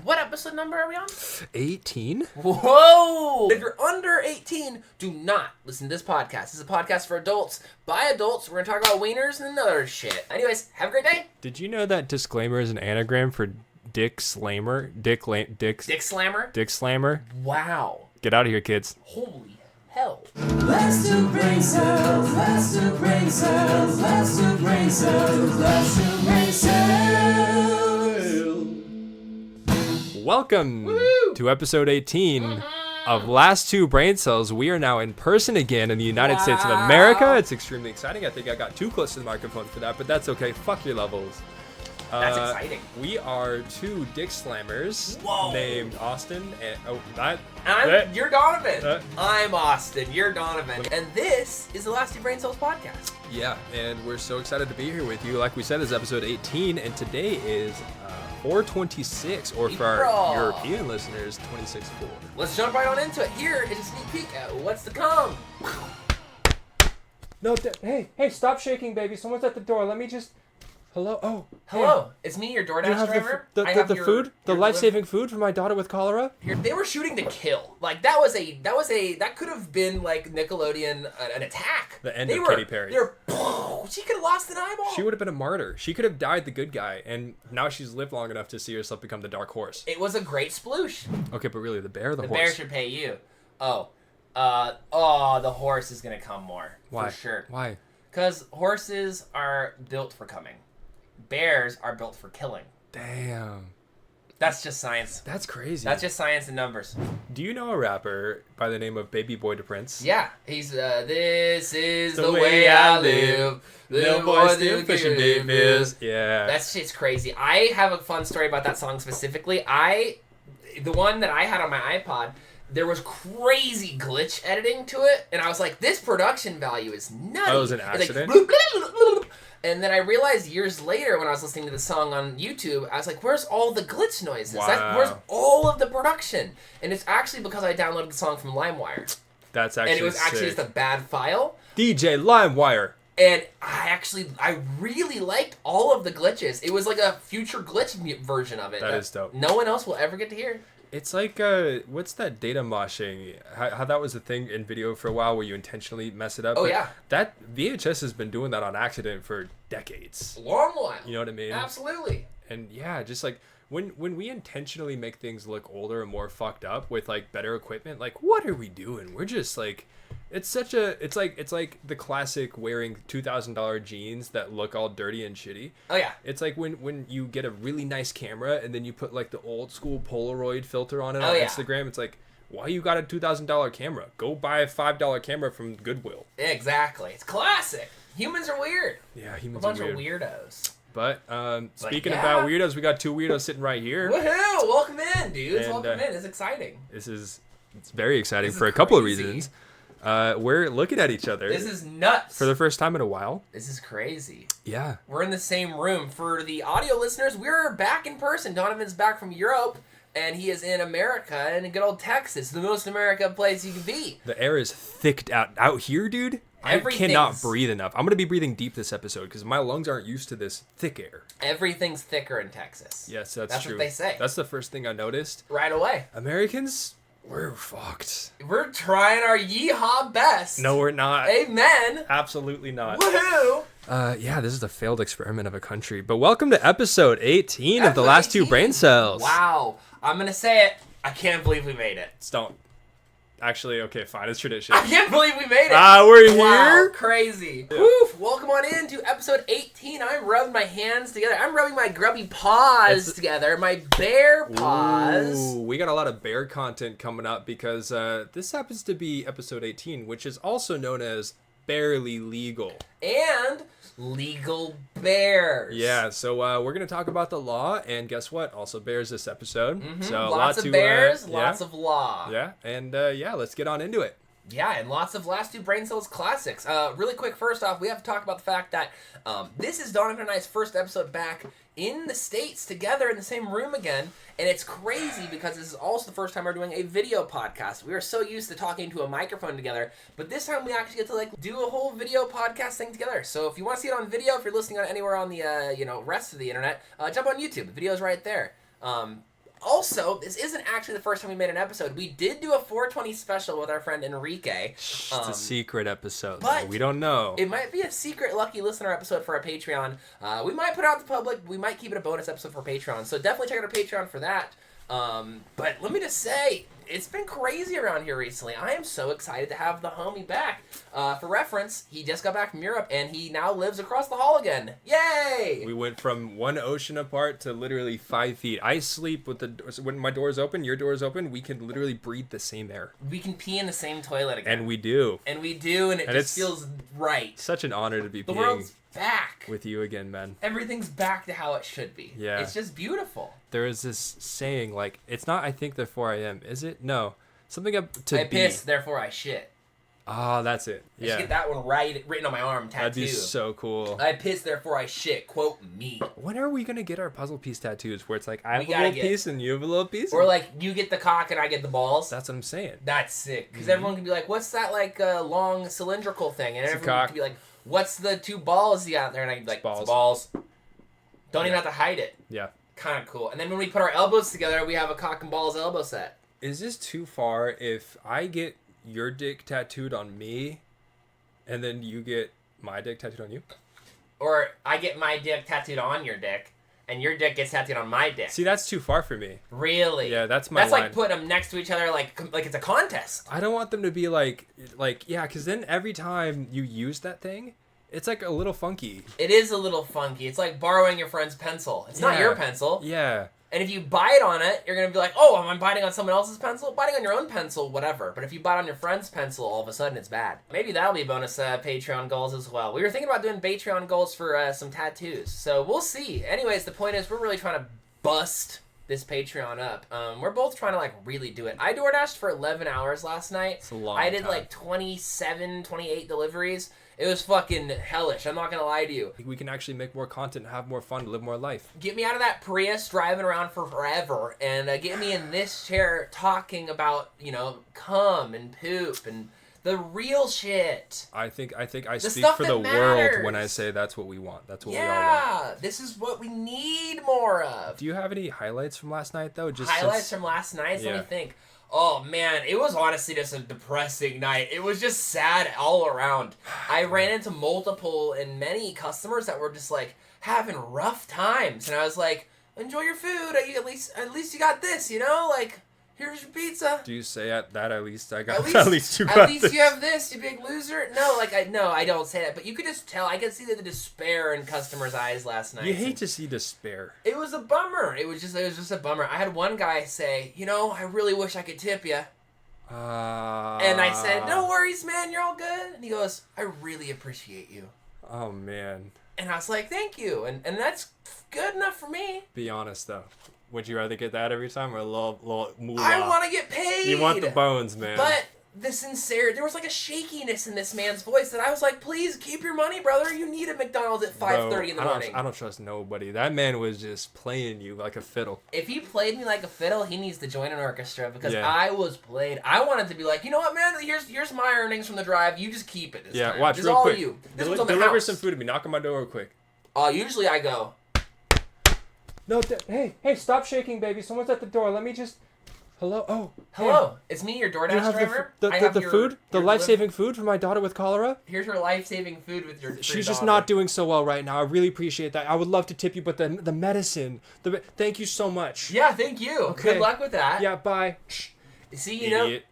What episode number are we on? 18? Whoa! If you're under 18, do not listen to this podcast. This is a podcast for adults, by adults. We're going to talk about wieners and other shit. Anyways, have a great day. Did you know that disclaimer is an anagram for Dick Slammer? Dick Slammer? Dick Slammer? Wow. Get out of here, kids. Holy hell. Let's do brain cells, let's do brain cells, let's do brain cells, let's do brain cells. Welcome to episode 18 of Last Two Brain Cells. We are now in person again in the United States of America. It's extremely exciting. I think I got too close to the microphone for that, but that's okay. Fuck your levels. That's exciting. We are two Dick Slammers named Austin and you're Donovan. I'm Austin. You're Donovan. And this is the Last Two Brain Cells podcast. Yeah, and we're so excited to be here with you. Like we said, this is episode 18, and today is 4/26, or for our European listeners, 26/4. Let's jump right on into it. Here is a sneak peek at what's to come. No, hey, stop shaking, baby. Someone's at the door. Let me just... Hello? Oh, hello. Hey. It's me, your DoorDash You have driver. the food? The life-saving food for my daughter with cholera? They were shooting to kill. Like, that could have been, like, Nickelodeon, an attack. The end of Katy Perry. She could have lost an eyeball. She would have been a martyr. She could have died the good guy, and now she's lived long enough to see herself become the dark horse. It was a great sploosh. Okay, but really, the bear or the horse? The bear should pay you. The horse is going to come more. Why? For sure. Why? Because horses are built for coming. Bears are built for killing. Damn. That's just science. That's crazy. That's just science and numbers. Do you know a rapper by the name of Baby Boy the Prince? Yeah. He's, this is the way I live. Little boy still pushing babies. Yeah. That shit's crazy. I have a fun story about that song specifically. The one that I had on my iPod, there was crazy glitch editing to it, and I was like, this production value is nutty. Oh, it was an accident? And then I realized years later when I was listening to the song on YouTube, I was like, where's all the glitch noises? Wow. Where's all of the production? And it's actually because I downloaded the song from LimeWire. That's actually And it was actually sick. just a bad file. DJ LimeWire. And I really liked all of the glitches. It was like a future glitch version of it. That is dope. No one else will ever get to hear. It's like, what's that data moshing? How that was a thing in video for a while where you intentionally mess it up. Oh, but yeah. That VHS has been doing that on accident for decades. Long while. You know what I mean? Absolutely. And yeah, just like when we intentionally make things look older and more fucked up with like better equipment, like what are we doing? We're just like, it's like the classic wearing $2,000 jeans that look all dirty and shitty. Oh yeah. It's like when you get a really nice camera and then you put like the old school Polaroid filter on it on Instagram. It's like, why you got a $2,000 camera? Go buy a $5 camera from Goodwill. Exactly. It's classic. Humans are weird. Yeah, humans are are weird. A bunch of weirdos. But speaking about weirdos, we got two weirdos sitting right here. Woohoo! Welcome in, dudes. And, welcome in. It's exciting. It's very exciting for a couple of reasons. We're looking at each other. This is nuts. For the first time in a while. This is crazy. Yeah. We're in the same room. For the audio listeners, we're back in person. Donovan's back from Europe, and he is in America, in good old Texas, the most America place you can be. The air is thicked out here, dude. I cannot breathe enough. I'm going to be breathing deep this episode because my lungs aren't used to this thick air. Everything's thicker in Texas. Yes, that's true. That's what they say. That's the first thing I noticed. Right away. Americans, we're fucked. We're trying our yeehaw best. No, we're not. Amen. Absolutely not. Woohoo! Yeah, this is a failed experiment of a country. But welcome to episode 18 of the Last Two Brain Cells. Wow. I'm going to say it. I can't believe we made it. Don't. Actually, okay, fine. It's tradition. I can't believe we made it. We're here. Wow, crazy. Yeah. Woof. Welcome on in to episode 18. I'm rubbing my hands together. I'm rubbing my grubby paws together. My bear paws. Ooh, we got a lot of bear content coming up because this happens to be episode 18, which is also known as Barely Legal. And legal bears. Yeah, so we're going to talk about the law, and guess what? Also bears this episode. Mm-hmm. So lots of bears, lots of law. Yeah, and let's get on into it. Yeah, and lots of Last Two Brain Cells classics. Really quick, first off, we have to talk about the fact that this is Donovan and I's first episode back in the States together in the same room again. And it's crazy because this is also the first time we're doing a video podcast. We are so used to talking to a microphone together, but this time we actually get to like do a whole video podcast thing together. So if you want to see it on video, if you're listening on anywhere on the rest of the internet, jump on YouTube. The video's right there. Also, this isn't actually the first time we made an episode. We did do a 420 special with our friend Enrique. It's a secret episode. But we don't know. It might be a secret lucky listener episode for our Patreon. We might put it out to public. We might keep it a bonus episode for Patreon. So definitely check out our Patreon for that. But let me just say, it's been crazy around here recently. I am so excited to have the homie back. For reference, he just got back from Europe, and he now lives across the hall again. Yay! We went from one ocean apart to literally 5 feet. I sleep with when my door's open, your door's open, we can literally breathe the same air. We can pee in the same toilet again. And we do. And we do, and it just feels right. Such an honor to be The peeing world's back. with you again, man. Everything's back to how it should be. Yeah. It's just beautiful. There is this saying, like, it's not I think therefore I am, is it? No. Something up to I be. piss, therefore I shit. Ah, that's it. I should Yeah. get that one written on my arm, tattoo. That'd be so cool. I piss, therefore I shit. Quote me. When are we gonna get our puzzle piece tattoos where it's like I have We a gotta little piece and you have a little piece? Or like you get the cock and I get the balls. That's what I'm saying. That's sick. Because Mm-hmm. everyone can be like, what's that like long cylindrical thing? And It's a everyone cock. can be like, what's the two balls you got there? And I can be like, Balls. it's balls. Don't even have to hide it. Yeah. Kind of cool. And then when we put our elbows together, we have a cock and balls elbow set. Is this too far if I get your dick tattooed on me and then you get my dick tattooed on you? Or I get my dick tattooed on your dick, and your dick gets tattooed on my dick. See, that's too far for me. Really? Yeah, that's my That's line. like putting them next to each other like it's a contest. I don't want them to be like yeah, because then every time you use that thing, it's like a little funky. It is a little funky. It's like borrowing your friend's pencil. It's not Yeah. your pencil. Yeah. And if you bite on it, you're going to be like, oh, am I biting on someone else's pencil? Biting on your own pencil, whatever. But if you bite on your friend's pencil, all of a sudden it's bad. Maybe that'll be bonus Patreon goals as well. We were thinking about doing Patreon goals for some tattoos. So we'll see. Anyways, the point is we're really trying to bust this Patreon up. We're both trying to like really do it. I DoorDashed for 11 hours last night. It's a long I did time. like 27, 28 deliveries. It was fucking hellish. I'm not going to lie to you. We can actually make more content, have more fun, live more life. Get me out of that Prius driving around for forever and get me in this chair talking about, cum and poop and the real shit. I think I speak stuff for that the matters. world when I say that's what we want. That's what we all want. Yeah, this is what we need more of. Do you have any highlights from last night though? Just Highlights since- from last night? Let Yeah. me think. Oh man, it was honestly just a depressing night. It was just sad all around. I ran into multiple and many customers that were just like having rough times, and I was like, "Enjoy your food. At least you got this, like here's your pizza. Do you say at least I got At least you got At least this. you have this, you big loser." No, I don't say that, but you could just tell. I could see the despair in customers' eyes last night. You hate to see despair. It was a bummer. It was just a bummer. I had one guy say, I really wish I could tip you. And I said, no worries, man, you're all good. And he goes, I really appreciate you. Oh man. And I was like, thank you. And that's good enough for me. Be honest though. Would you rather get that every time or a little moolah? I want to get paid. You want the bones, man. But the sincerity, there was like a shakiness in this man's voice that I was like, please keep your money, brother. You need a McDonald's at 5:30 in the morning. I don't trust nobody. That man was just playing you like a fiddle. If he played me like a fiddle, he needs to join an orchestra because Yeah. I was played. I wanted to be like, you know what, man? Here's my earnings from the drive. You just keep it. This Yeah, time. watch This real is all quick. you. This one's on the Deliver house. some food to me. Knock on my door real quick. Usually I go. No, hey, stop shaking, baby. Someone's at the door. Let me just. Hello. Oh, Hello, it's me, your DoorDash You have driver. the I have the your- food, the your life-saving food for my daughter with cholera. Here's your life-saving food with your. for your She's just daughter. not doing so well right now. I really appreciate that. I would love to tip you, but the medicine. Thank you so much. Yeah, thank you. Okay. Good luck with that. Yeah. Bye. See, Idiot.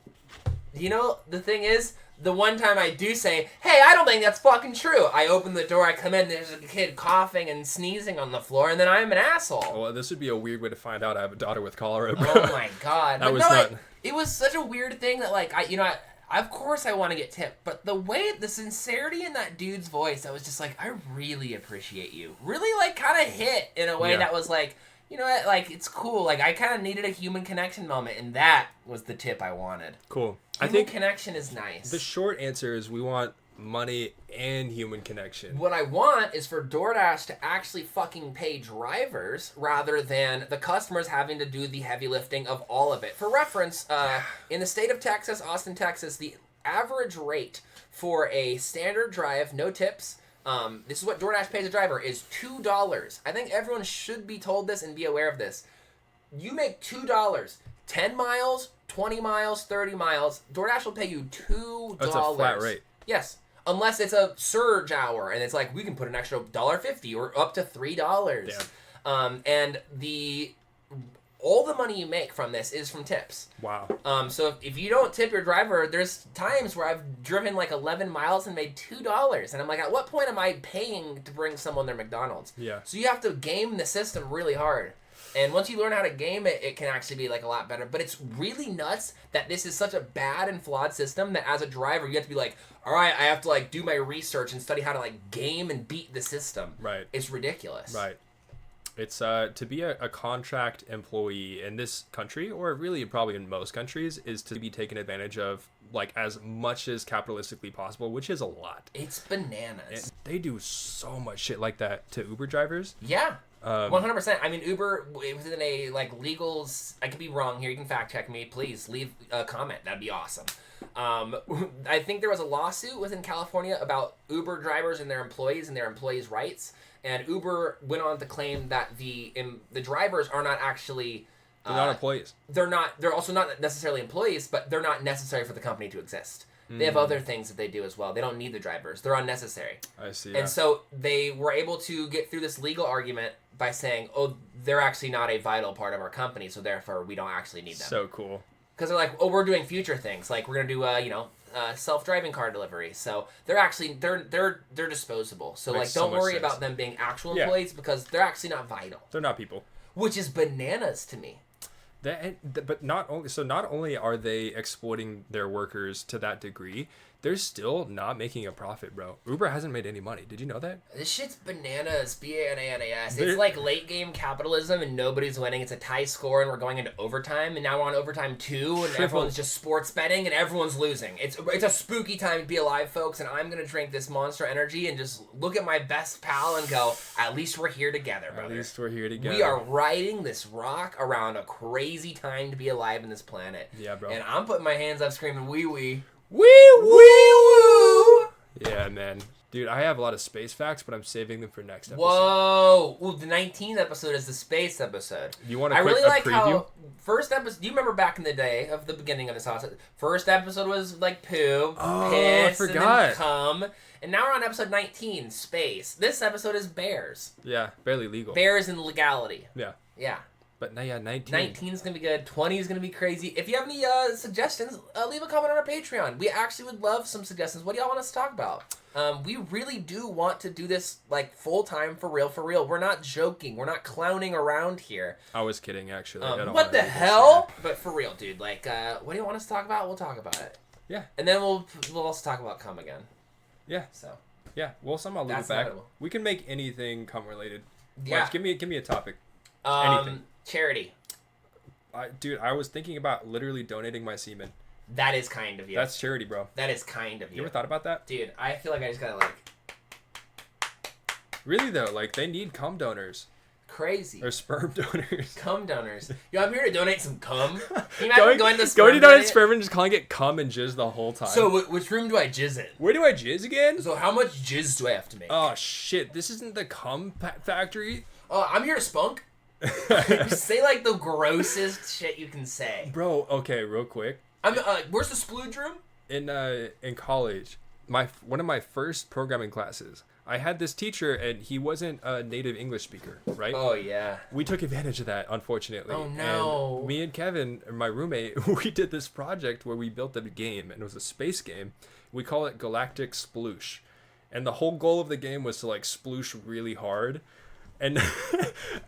the thing is, the one time I do say, hey, I don't think that's fucking true. I open the door, I come in, there's a kid coughing and sneezing on the floor, and then I'm an asshole. Well, this would be a weird way to find out I have a daughter with cholera. Bro. Oh my god. That But was no, not- it was such a weird thing that of course I want to get tipped, but the sincerity in that dude's voice, I was just like, I really appreciate you. Really kind of hit in a way Yeah. that was like, you know what, it's cool. I kind of needed a human connection moment, and that was the tip I wanted. Cool. I Human think connection is nice. the short answer is we want money and human connection. What I want is for DoorDash to actually fucking pay drivers rather than the customers having to do the heavy lifting of all of it. For reference, in the state of Texas, Austin, Texas, the average rate for a standard drive, no tips, this is what DoorDash pays a driver, is $2. I think everyone should be told this and be aware of this. you make $2, 10 miles, 20 miles, 30 miles. DoorDash will pay you $2. That's a flat rate. Yes. Unless it's a surge hour and it's like we can put an extra $1.50 or up to $3. Damn. And all the money you make from this is from tips. Wow. So if you don't tip your driver, there's times where I've driven like 11 miles and made $2. And I'm like, at what point am I paying to bring someone their McDonald's? Yeah. So you have to game the system really hard. And once you learn how to game it, it can actually be like a lot better. But it's really nuts that this is such a bad and flawed system that as a driver, you have to be like, all right, I have to like do my research and study how to like game and beat the system. Right. It's ridiculous. Right. It's to be a contract employee in this country, or really probably in most countries, is to be taken advantage of like as much as capitalistically possible, which is a lot. It's bananas. And they do so much shit like that to Uber drivers. Yeah. 100%. I mean, Uber within a like legals. I could be wrong here. You can fact check me, please. Leave a comment. That'd be awesome. I think there was a lawsuit within California about Uber drivers and their employees' rights. And Uber went on to claim that the drivers are not actually... They're not employees. They're also not necessarily employees, but they're not necessary for the company to exist. They have other things that they do as well. They don't need the drivers. They're unnecessary. I see. And so they were able to get through this legal argument by saying, oh, they're actually not a vital part of our company, so therefore we don't actually need them. So cool. Because they're like, oh, we're doing future things. Like, we're going to do, self-driving car delivery. So they're actually, they're disposable. So, Makes don't so much worry sense. about them being actual employees because they're actually not vital. They're not people. Which is bananas to me. But not only are they exploiting their workers to that degree, they're still not making a profit, bro. Uber hasn't made any money. Did you know that? This shit's bananas. BANANAS. It's like late game capitalism and nobody's winning. It's a tie score and we're going into overtime and now we're on overtime 2 and everyone's just sports betting and everyone's losing. It's a spooky time to be alive, folks, and I'm gonna drink this Monster Energy and just look at my best pal and go, at least we're here together, brother. At least we're here together. We are riding this rock around a crazy time to be alive in this planet. Yeah, bro. And I'm putting my hands up screaming wee wee. Wee woo! Yeah, man. Dude, I have a lot of space facts, but I'm saving them for next episode. Whoa! Ooh, the 19th episode is the space episode. You want I really like preview? how first episode. Do you remember back in the day of the beginning of this house? First episode was like poo, piss, I and forgot. then cum, and now we're on episode 19, space. This episode is bears. Yeah, barely legal. Bears and legality. Yeah. Yeah. But now, yeah, 19. 19 is going to be good. 20 is going to be crazy. If you have any suggestions, leave a comment on our Patreon. We actually would love some suggestions. What do y'all want us to talk about? We really do want to do this like full-time, for real. We're not joking. We're not clowning around here. I was kidding, actually. I don't What wanna the do this, hell? But for real, dude. Like, what do you want us to talk about? We'll talk about it. Yeah. And then we'll also talk about cum again. Yeah. So. Yeah. We'll somehow leave That's it back. inevitable. We can make anything cum related. Yeah. Watch, give me a topic. Anything. Charity. Dude, I was thinking about literally donating my semen. That is kind of you. That's charity, bro. That is kind of you. You ever thought about that? Dude, I feel like I just gotta like... Really though, like they need cum donors Crazy. or sperm donors. Cum donors. Yo, I'm here to donate some cum. Can you imagine going to going to donate donate? sperm and just calling it cum and jizz the whole time. So, which room do I jizz in? where do I jizz again? So, how much jizz do I have to make? Oh shit! This isn't the cum factory, Oh, I'm here to spunk. Say like the grossest shit you can say. bro. Okay, real quick. I'm. Where's the splooge room? In college, one of my first programming classes, I had this teacher and he wasn't a native English speaker, right? Oh yeah. We took advantage of that, unfortunately. Oh, no. And me and Kevin, my roommate, we did this project where we built a game, and it was a space game. We call it Galactic Sploosh. And the whole goal of the game was to like sploosh really hard. And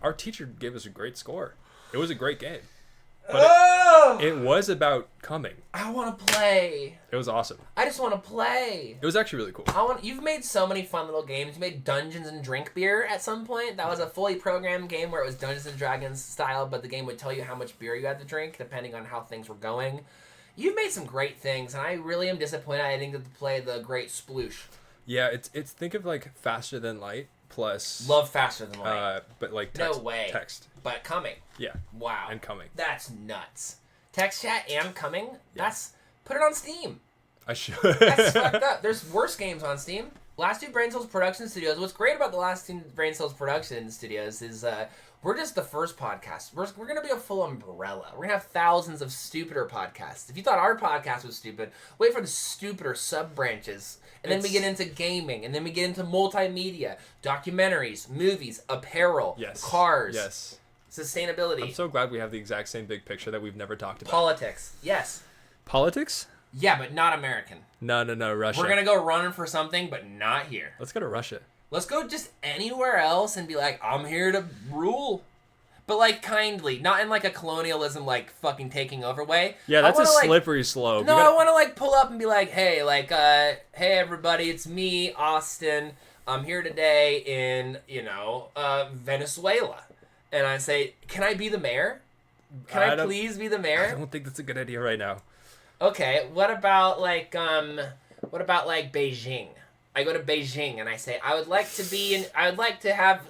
our teacher gave us a great score. It was a great game. But it was about coming. I want to play. It was awesome. I just want to play. It was actually really cool. You've made so many fun little games. You made Dungeons and Drink Beer at some point. That was a fully programmed game where it was Dungeons and Dragons style, but the game would tell you how much beer you had to drink depending on how things were going. You've made some great things, and I really am disappointed I didn't get to play the Great Sploosh. Yeah, it's think of like Faster Than Light plus Love Faster Than Light. but like No text, way. text. But coming. Yeah. Wow. And coming. That's nuts. Text chat and coming? That's... Put it on Steam. I should. That's fucked up. There's worse games on Steam. Last Two Brain Cells Production Studios. What's great about the Last Two Brain Cells Production Studios is We're just the first podcast. We're going to be a full umbrella. We're going to have thousands of stupider podcasts. If you thought our podcast was stupid, wait for the stupider sub-branches. And then we get into gaming. And then we get into multimedia, documentaries, movies, apparel, cars. Yes. Sustainability. I'm so glad we have the exact same big picture that we've never talked about. Politics. Yes. Politics? Yeah, but not American. No, Russia. We're going to go running for something, but not here. Let's go to Russia. Let's go just anywhere else and be like, I'm here to rule. But, like, kindly. Not in, like, a colonialism, like, fucking taking over way. Yeah, that's a slippery slope. No, I want to, like, pull up and be like, hey, hey, everybody, it's me, Austin. I'm here today in, Venezuela. And I say, can I be the mayor? Can I please be the mayor? I don't think that's a good idea right now. Okay, what about, Beijing? I go to Beijing and I say, I would like to have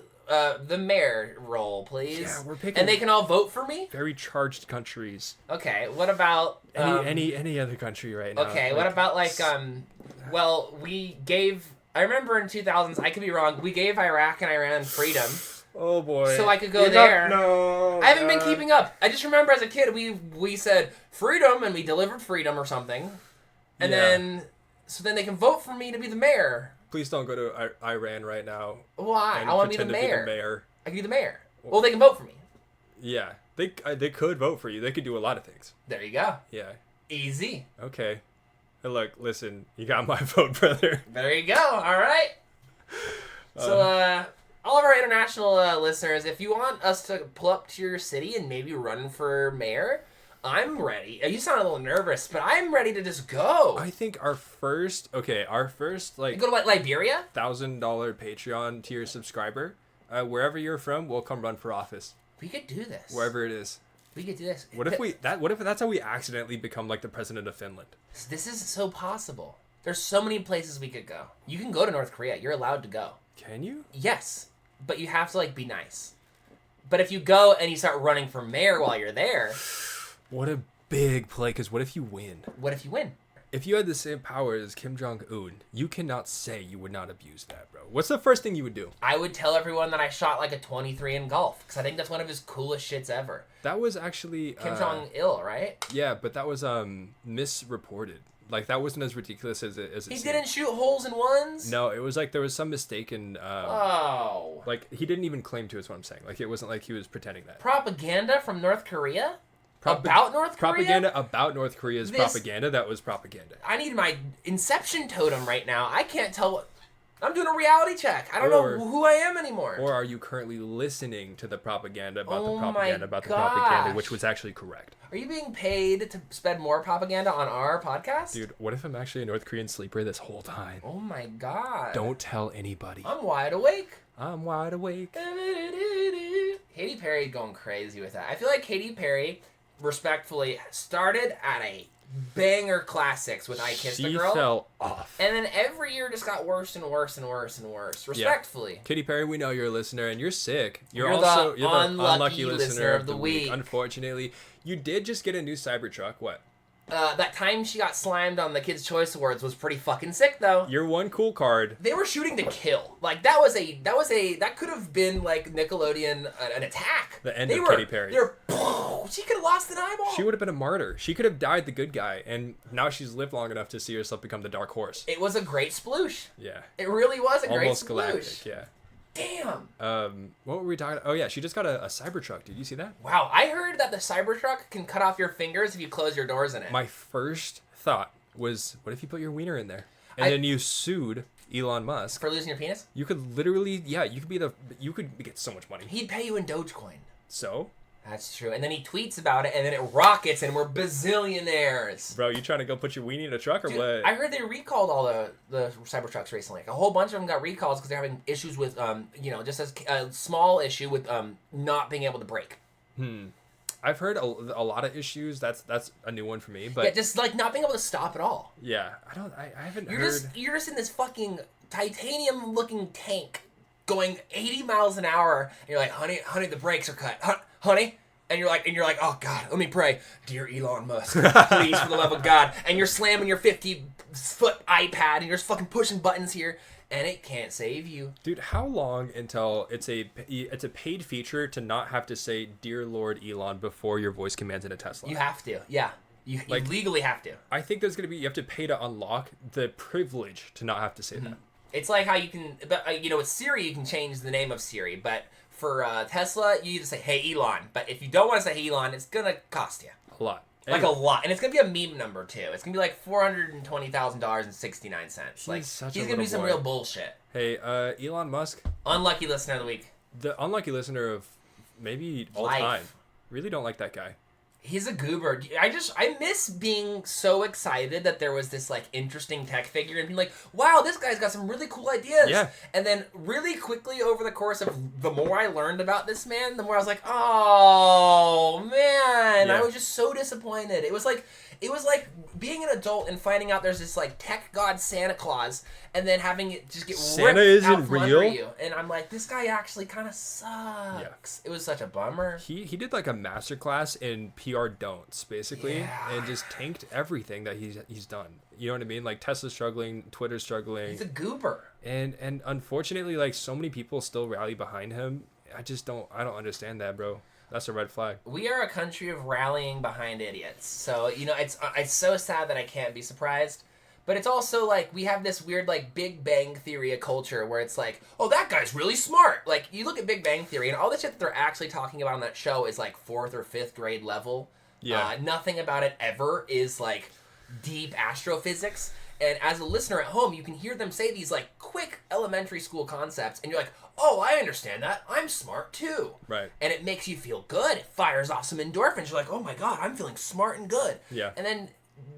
the mayor role, please. Yeah, we're picking. And they can all vote for me? Very charged countries. Okay, what about any other country right now? Okay, what about I remember in 2000s, I could be wrong, we gave Iraq and Iran freedom. Oh boy. So I could go there. I haven't been keeping up. I just remember as a kid we said freedom and we delivered freedom or something. And then they can vote for me to be the mayor. Please don't go to Iran right now. Why? I want to be the mayor. I can be the mayor. Well, they can vote for me. Yeah. They could vote for you. They could do a lot of things. There you go. Yeah. Easy. Okay. Hey, look, listen. You got my vote, brother. There you go. All right. So, all of our international listeners, if you want us to pull up to your city and maybe run for mayor, I'm ready. You sound a little nervous, but I'm ready to just go. I think our first like you go to Liberia? $1,000 Patreon tier subscriber, wherever you're from, we'll come run for office. We could do this. Wherever it is. We could do this. What if that's how we accidentally become like the president of Finland? This is so possible. There's so many places we could go. You can go to North Korea. You're allowed to go. Can you? Yes, but you have to be nice. But if you go and you start running for mayor while you're there, what a big play, because what if you win? What if you win? If you had the same power as Kim Jong-un, you cannot say you would not abuse that, bro. What's the first thing you would do? I would tell everyone that I shot a 23 in golf, because I think that's one of his coolest shits ever. That was actually... Kim Jong-il, right? Yeah, but that was misreported. That wasn't as ridiculous as it He didn't shoot holes in ones? No, it was there was some mistaken... he didn't even claim to, is what I'm saying. It wasn't like he was pretending that. Propaganda from North Korea? About North Korea? Propaganda about North Korea's propaganda. That was propaganda. I need my Inception totem right now. I can't tell what... I'm doing a reality check. I don't know who I am anymore. Or are you currently listening to the propaganda about the propaganda about the propaganda, which was actually correct? Are you being paid to spread more propaganda on our podcast? Dude, what if I'm actually a North Korean sleeper this whole time? Oh my god. Don't tell anybody. I'm wide awake. I'm wide awake. Katy Perry going crazy with that. I feel like Katy Perry... respectfully started at a banger classics with I Kissed a Girl. She fell off. And then every year just got worse and worse and worse and worse. Respectfully. Yeah. Katy Perry, we know you're a listener and you're sick. You're the unlucky listener of the week. Unfortunately, you did just get a new Cybertruck. What? That time she got slimed on the Kids' Choice Awards was pretty fucking sick, though. Your one cool card. They were shooting to kill. That could have been Nickelodeon an attack. The end of Katy Perry. She could have lost an eyeball. She would have been a martyr. She could have died the good guy, and now she's lived long enough to see herself become the dark horse. It was a great sploosh. Yeah. It really was a great almost sploosh. Galactic, yeah. Damn. What were we talking about? Oh, yeah, she just got a Cybertruck. Did you see that? Wow, I heard that the Cybertruck can cut off your fingers if you close your doors in it. My first thought was, what if you put your wiener in there? And then you sued Elon Musk. For losing your penis? You could literally, you could get so much money. He'd pay you in Dogecoin. So? That's true. And then he tweets about it, and then it rockets, and we're bazillionaires. Bro, you trying to go put your weenie in a truck or what? I heard they recalled all the Cybertrucks recently. A whole bunch of them got recalls because they're having issues with, just a small issue with not being able to brake. I've heard a lot of issues. That's a new one for me. But yeah, just not being able to stop at all. Yeah, I haven't heard. You're just in this fucking titanium-looking tank going 80 miles an hour, and you're like, honey, the brakes are cut. Honey? And you're like, oh God, let me pray. Dear Elon Musk, please, for the love of God. And you're slamming your 50-foot iPad, and you're just fucking pushing buttons here. and it can't save you. Dude, how long until it's a paid feature to not have to say "Dear Lord Elon" before your voice commands in a Tesla? You have to, yeah. You legally have to. I think there's gonna be, you have to pay to unlock the privilege to not have to say that. It's like how you can, but you know, with Siri you can change the name of Siri, but for Tesla you just say, "Hey Elon." But if you don't want to say "Hey Elon," it's gonna cost you A lot. like a lot, and it's gonna be a meme number too. It's gonna be like $420,069. Like such he's a gonna do little some boy. real bullshit. Hey, Elon Musk, Unlucky listener of the week. the unlucky listener of maybe all Life. time. Really don't like that guy. He's a goober. I miss being so excited that there was this like interesting tech figure and being like, wow, this guy's got some really cool ideas. Yeah. And then really quickly over the course of the more I learned about this man, the more I was like, oh man, Yeah. I was just so disappointed. It was like being an adult and finding out there's this like tech god Santa Claus and then having it just get Santa ripped out isn't from real? under you. And I'm like, this guy actually kind of sucks. It was such a bummer. He did like a masterclass in PR don'ts, basically, Yeah. and just tanked everything that he's done. You know what I mean? Like Tesla's struggling, Twitter's struggling, He's a goober. and unfortunately, like so many people still rally behind him. I don't understand that, bro. That's a red flag. We are a country of rallying behind idiots. So, you know, it's so sad that I can't be surprised. But it's also like we have this weird like Big Bang Theory of culture where it's like, oh, that guy's really smart. Like you look at Big Bang Theory and all the shit that they're actually talking about on that show is like 4th or 5th grade level. Yeah. Nothing about it ever is like deep astrophysics. And as a listener at home, you can hear them say these like quick elementary school concepts and you're like, oh, I understand that. I'm smart too. Right. And it makes you feel good. It fires off some endorphins. You're like, oh my God, I'm feeling smart and good. Yeah. And then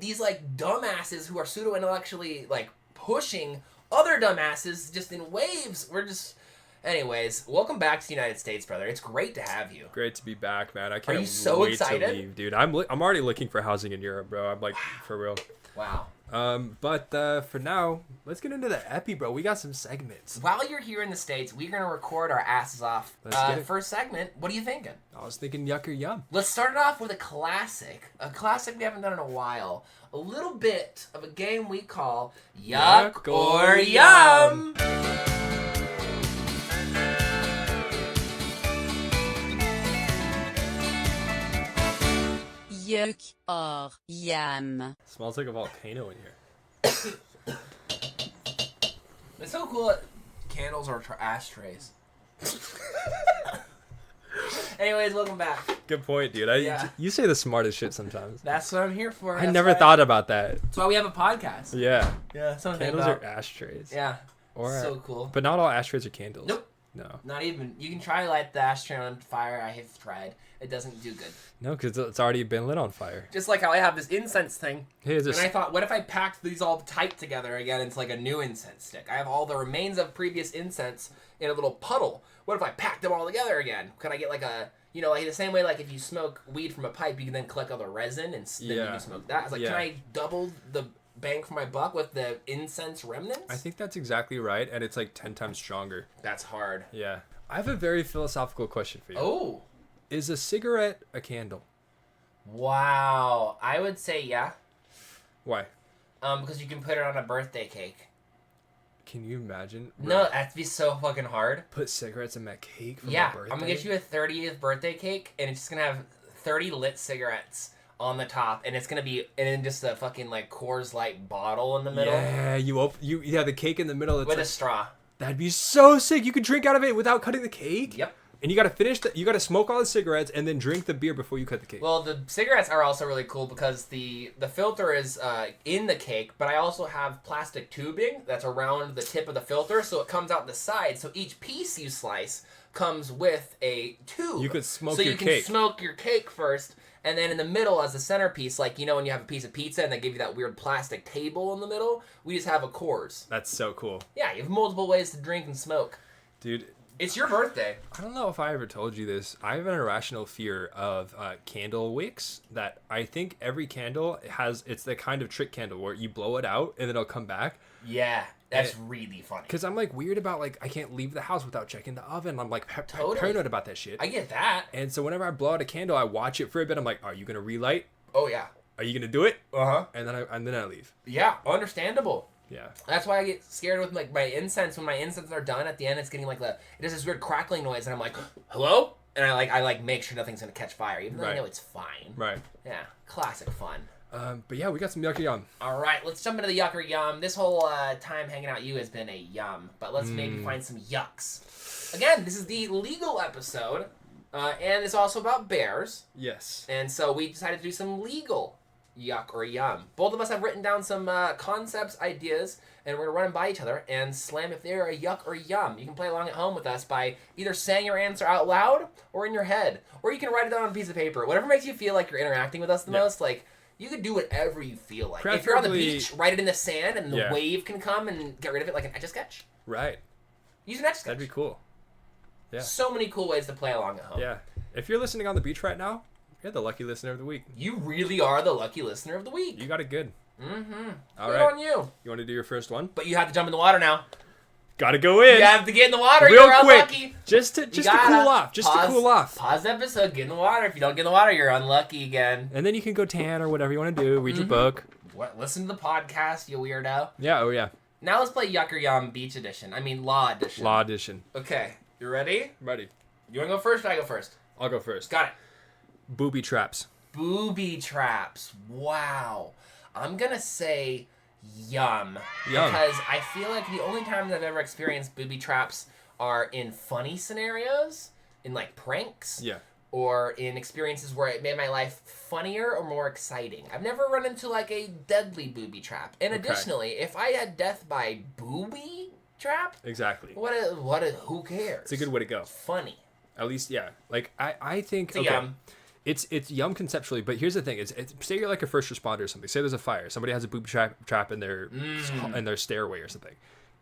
these like dumbasses who are pseudo-intellectually like pushing other dumbasses just in waves. We're just... Anyways, welcome back to the United States, brother. It's great to have you. Great to be back, man. I can't you so wait excited? to leave, dude. I'm already looking for housing in Europe, bro. I'm like, for real. Wow. But for now, let's get into the epi, bro. We got some segments. While you're here in the States, we're going to record our asses off. Let's get it. First segment, what are you thinking? I was thinking yuck or yum. Let's start it off with a classic we haven't done in a while. A little bit of a game we call Yuck or Yum. Yuck or yum. Smells like a volcano in here. It's so cool that candles are ashtrays. Anyways, welcome back. Good point, dude. Yeah. You say the smartest shit sometimes. That's what I'm here for. I never thought about that. That's why we have a podcast. Yeah. Yeah, something Candles about. are ashtrays. Yeah. Or, So cool. But not all ashtrays are candles. Nope. No. Not even. You can try to light the ashtray on fire. I have tried. It doesn't do good. No, because it's already been lit on fire. Just like how I have this incense thing. Hey, is And this... I thought, what if I packed these all tight together again into like a new incense stick? I have all the remains of previous incense in a little puddle. What if I packed them all together again? Could I get like a, you know, like the same way like if you smoke weed from a pipe, you can then collect all the resin and then you Yeah. can smoke that. I was like, Yeah. can I double the bang for my buck with the incense remnants? I think that's exactly right, and it's like 10 times stronger. That's hard. Yeah. I have a very philosophical question for you. Oh. Is a cigarette a candle? Wow. I would say yeah. Why? Because you can put it on a birthday cake. Can you imagine? No, that'd be so fucking hard. Put cigarettes in my cake for Yeah, my birthday? I'm gonna get you a 30th birthday cake, and it's just gonna have 30 lit cigarettes on the top, and it's gonna be, and then just a fucking like Coors Light bottle in the middle Yeah, you the cake in the middle. It's with like, a straw. that'd be so sick. You could drink out of it without cutting the cake. Yep. And you gotta smoke all the cigarettes and then drink the beer before you cut the cake. Well, the cigarettes are also really cool because the filter is in the cake, but I also have plastic tubing that's around the tip of the filter, so it comes out the side. So each piece you slice comes with a tube. You could smoke so your you can cake. smoke your cake first, and then in the middle as a centerpiece, like you know when you have a piece of pizza and they give you that weird plastic table in the middle, we just have a Coors. That's so cool. Yeah, you have multiple ways to drink and smoke. Dude, It's your birthday. I don't know if I ever told you this. I have an irrational fear of candle wicks. That I think every candle it's the kind of trick candle where you blow it out and then it'll come back. Yeah, that's really funny. Because I'm like weird about like I can't leave the house without checking the oven. I'm like Totally. paranoid about that shit. I get that. And so whenever I blow out a candle, I watch it for a bit. I'm like, are you gonna relight? Oh yeah. Are you gonna do it? Uh huh. And then I leave. Yeah, understandable. Yeah. That's why I get scared with like my incense. When my incense are done, at the end it's getting like it does this weird crackling noise, and I'm like, hello? And I make sure nothing's gonna catch fire, even though I know it's fine. Right. Yeah, classic fun. But yeah, we got some yucky yum. All right, let's jump into the yuck or yum. This whole time hanging out you has been a yum, but let's maybe find some yucks. Again, this is the legal episode, and it's also about bears. Yes. And so we decided to do some legal yuck or yum. Both of us have written down some concepts, ideas, and we're going to run them by each other and slam if they're a yuck or yum. You can play along at home with us by either saying your answer out loud or in your head. Or you can write it down on a piece of paper. Whatever makes you feel like you're interacting with us the most. Like, you can do whatever you feel like. If you're on the beach, write it in the sand and the wave can come and get rid of it like an Etch-a-Sketch. Right. Use an Etch-a-Sketch. That'd be cool. Yeah. So many cool ways to play along at home. Yeah. If you're listening on the beach right now, you're the lucky listener of the week. You really are the lucky listener of the week. You got it good. Mm-hmm. All Good right. on you. You want to do your first one? But you have to jump in the water now. Gotta go in. You have to get in the water. Real You're quick. unlucky. Just to cool off. Just to cool off. Pause the episode. Get in the water. If you don't get in the water, you're unlucky again. And then you can go tan or whatever you want to do. Read your book. What? Listen to the podcast, you weirdo. Yeah. Oh yeah. Now let's play Yuck or Yum Beach Edition. I mean Law Edition. Law edition. Okay. You ready? Ready. You want to go first or I go first? I'll go first. Got it. Booby traps. Booby traps. Wow. I'm going to say yum. Yum. Because I feel like the only times I've ever experienced booby traps are in funny scenarios, in like pranks, Yeah. or in experiences where it made my life funnier or more exciting. I've never run into like a deadly booby trap. And additionally, if I had death by booby trap, Exactly. who cares? It's a good way to go. Funny. At least, yeah. Like I think It's a yum. It's yum conceptually, but here's the thing: it's say you're like a first responder or something. Say there's a fire, somebody has a booby trap in their stairway or something,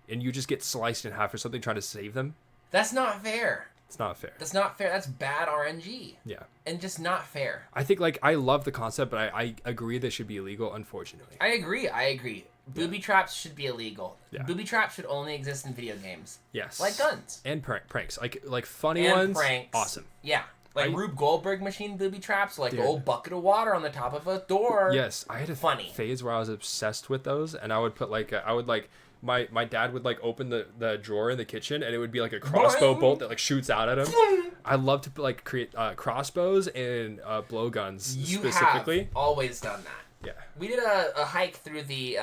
and you just get sliced in half or something trying to save them. That's not fair. It's not fair. That's not fair. That's bad RNG. Yeah. And just not fair. I think like I love the concept, but I agree they should be illegal. Unfortunately. I agree. Booby traps should be illegal. Yeah. Booby traps should only exist in video games. Yes. Like guns. And pranks, like funny And ones. pranks. Awesome. Yeah. Like Rube Goldberg machine booby traps, like Dude. old bucket of water on the top of a door. Yes, I had a Funny. phase where I was obsessed with those, and I would put like my dad would like open the drawer in the kitchen, and it would be like a crossbow bolt that like shoots out at him. I love to like create crossbows and blowguns specifically. Have always done that. Yeah. We did a hike through the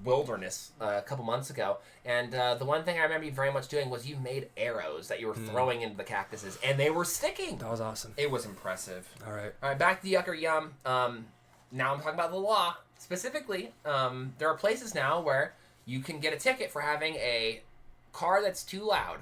wilderness a couple months ago, and the one thing I remember you very much doing was you made arrows that you were throwing into the cactuses, and they were sticking. That was awesome. It was impressive. All right. All right, back to Yuck or Yum. Now I'm talking about the law. Specifically, there are places now where you can get a ticket for having a car that's too loud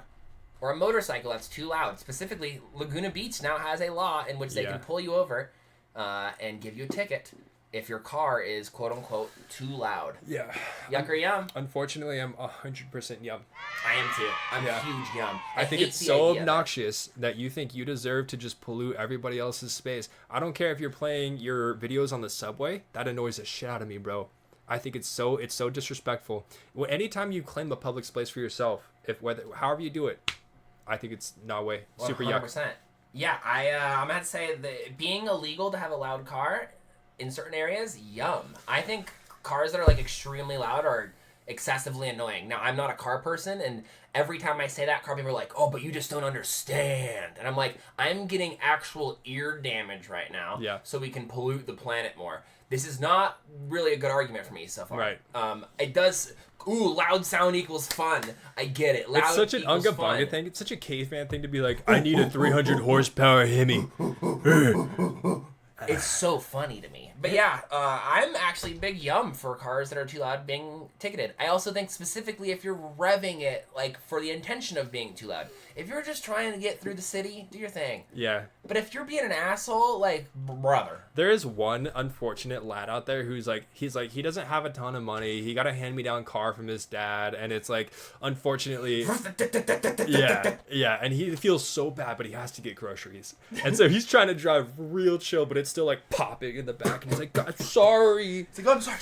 or a motorcycle that's too loud. Specifically, Laguna Beach now has a law in which they can pull you over and give you a ticket if your car is quote-unquote too loud. Yeah. Yuck or Yum? Unfortunately, I'm 100% yum. I am too. I'm a huge Yum. I think hate it's the so idea of it. obnoxious that you think you deserve to just pollute everybody else's space. I don't care if you're playing your videos on the subway. That annoys the shit out of me, bro. I think it's so disrespectful. Anytime you claim a public space for yourself, however you do it, I think it's no way. Super 100%. yuck. Yeah, I'm going to say that being illegal to have a loud car in certain areas, yum. I think cars that are like extremely loud are excessively annoying. Now, I'm not a car person, and every time I say that, car people are like, oh, but you just don't understand. And I'm like, I'm getting actual ear damage right now, so we can pollute the planet more. This is not really a good argument for me so far. Right. It does... Ooh, loud sound equals fun. I get it. Loud It's such an equals Unga fun. Bunga thing. It's such a caveman thing to be like, I need a 300 horsepower Hemi. It's so funny to me. But yeah, I'm actually big yum for cars that are too loud being ticketed. I also think specifically if you're revving it, like, for the intention of being too loud. If you're just trying to get through the city, do your thing. Yeah. But if you're being an asshole, like, brother. There is one unfortunate lad out there who's like, he doesn't have a ton of money. He got a hand-me-down car from his dad, and it's like, unfortunately, yeah, and he feels so bad, but he has to get groceries. And so he's trying to drive real chill, but it's still like popping in the back, and he's like, God, sorry. It's like, oh, I'm sorry.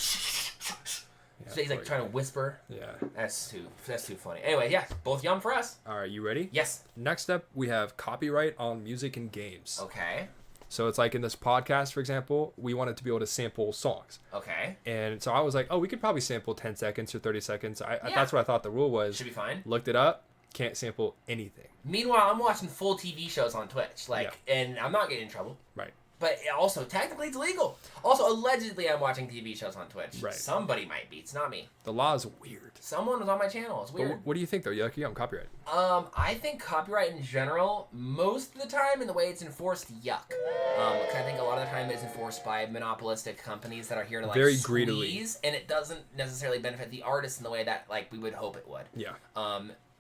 So he's like trying to whisper. Yeah. That's too funny. Anyway, yeah, both yum for us. All right, you ready? Yes. Next up, we have copyright on music and games. Okay. So it's like in this podcast, for example, we wanted to be able to sample songs. Okay. And so I was like, oh, we could probably sample 10 seconds or 30 seconds. That's what I thought the rule was. Should be fine. Looked it up. Can't sample anything. Meanwhile, I'm watching full TV shows on Twitch, and I'm not getting in trouble. Right. But also, technically, it's legal. Also, allegedly, I'm watching TV shows on Twitch. Right. Somebody might be. It's not me. The law is weird. Someone was on my channel. It's weird. But what do you think, though? You on copyright? I think copyright in general, most of the time, in the way it's enforced, yuck. Because I think a lot of the time it's enforced by monopolistic companies that are here to very squeeze, greedily, and it doesn't necessarily benefit the artist in the way that we would hope it would. Yeah.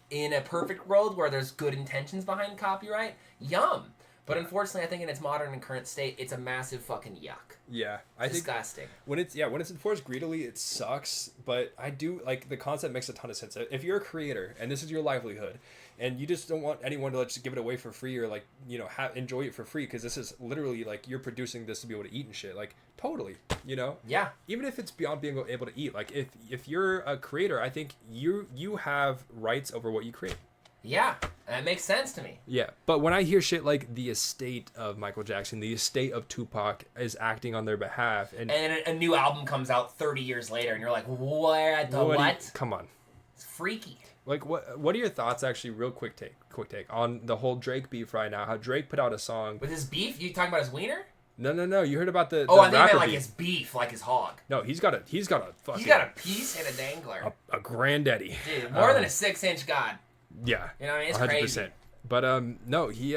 In a perfect world where there's good intentions behind copyright, yum. But unfortunately, I think in its modern and current state, it's a massive fucking yuck. Yeah, Disgusting. Think when it's enforced greedily, it sucks. But I do like the concept makes a ton of sense. If you're a creator and this is your livelihood, and you just don't want anyone to just give it away for free or enjoy it for free, because this is literally you're producing this to be able to eat and shit. Totally, Yeah. Even if it's beyond being able to eat, if you're a creator, I think you have rights over what you create. Yeah, that makes sense to me. Yeah, but when I hear shit like the estate of Michael Jackson, the estate of Tupac is acting on their behalf, and a new album comes out 30 years later, and you're like, what? Come on. It's freaky. What are your thoughts, actually, real quick take on the whole Drake beef right now? How Drake put out a song. With his beef? You talking about his wiener? No. You heard about the I think rapper meant beef. his beef, like his hog. No, he's got a fucking... He's got a piece and a dangler. A granddaddy. Dude, more than a 6-inch god. Yeah. You know what I mean? It's 100%. crazy. But no, he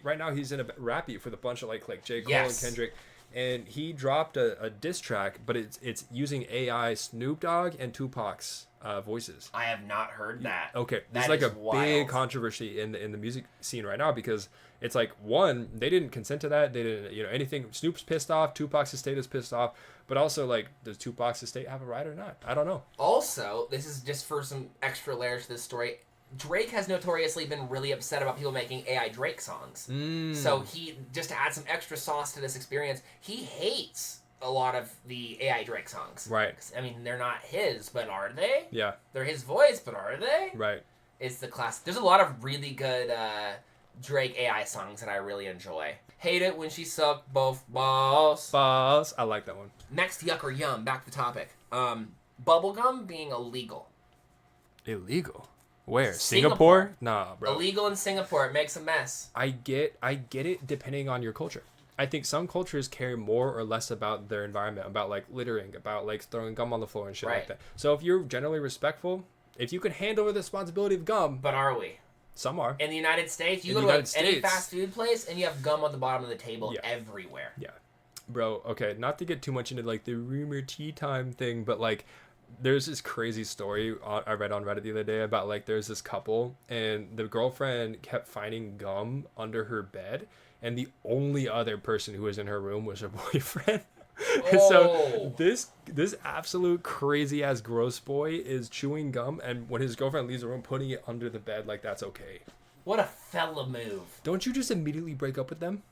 right now he's in a rap beef with a bunch of like J. Cole and Kendrick, and he dropped a diss track, but it's using AI Snoop Dogg and Tupac's voices. I have not heard that. Okay, That there's is a wild. big controversy in the music scene right now, because it's one, they didn't consent to that, they didn't anything. Snoop's pissed off, Tupac's estate is pissed off, but also does Tupac's estate have a right or not? I don't know. Also, this is just for some extra layers to this story. Drake has notoriously been really upset about people making AI Drake songs. So he, just to add some extra sauce to this experience, he hates a lot of the AI Drake songs. Right. I mean, they're not his, but are they? Yeah. They're his voice, but are they? Right. It's the class. There's a lot of really good Drake AI songs that I really enjoy. Hate it when she sucked both balls. I like that one. Next, yuck or yum. Back to the topic. Bubblegum being illegal. Illegal? Where? Singapore? Nah, bro. Illegal in Singapore. It makes a mess. I get it depending on your culture. I think some cultures care more or less about their environment, about littering, about throwing gum on the floor and shit like that. So if you're generally respectful, if you can handle the responsibility of gum, But are we? some are. In the United States, you go to any fast food place and you have gum on the bottom of the table everywhere. Yeah. Bro, okay, not to get too much into the rumor tea time thing, but there's this crazy story I read on Reddit the other day about there's this couple and the girlfriend kept finding gum under her bed, and the only other person who was in her room was her boyfriend. And so this absolute crazy ass gross boy is chewing gum, and when his girlfriend leaves the room, putting it under the bed that's okay. What a fella move. Don't you just immediately break up with them?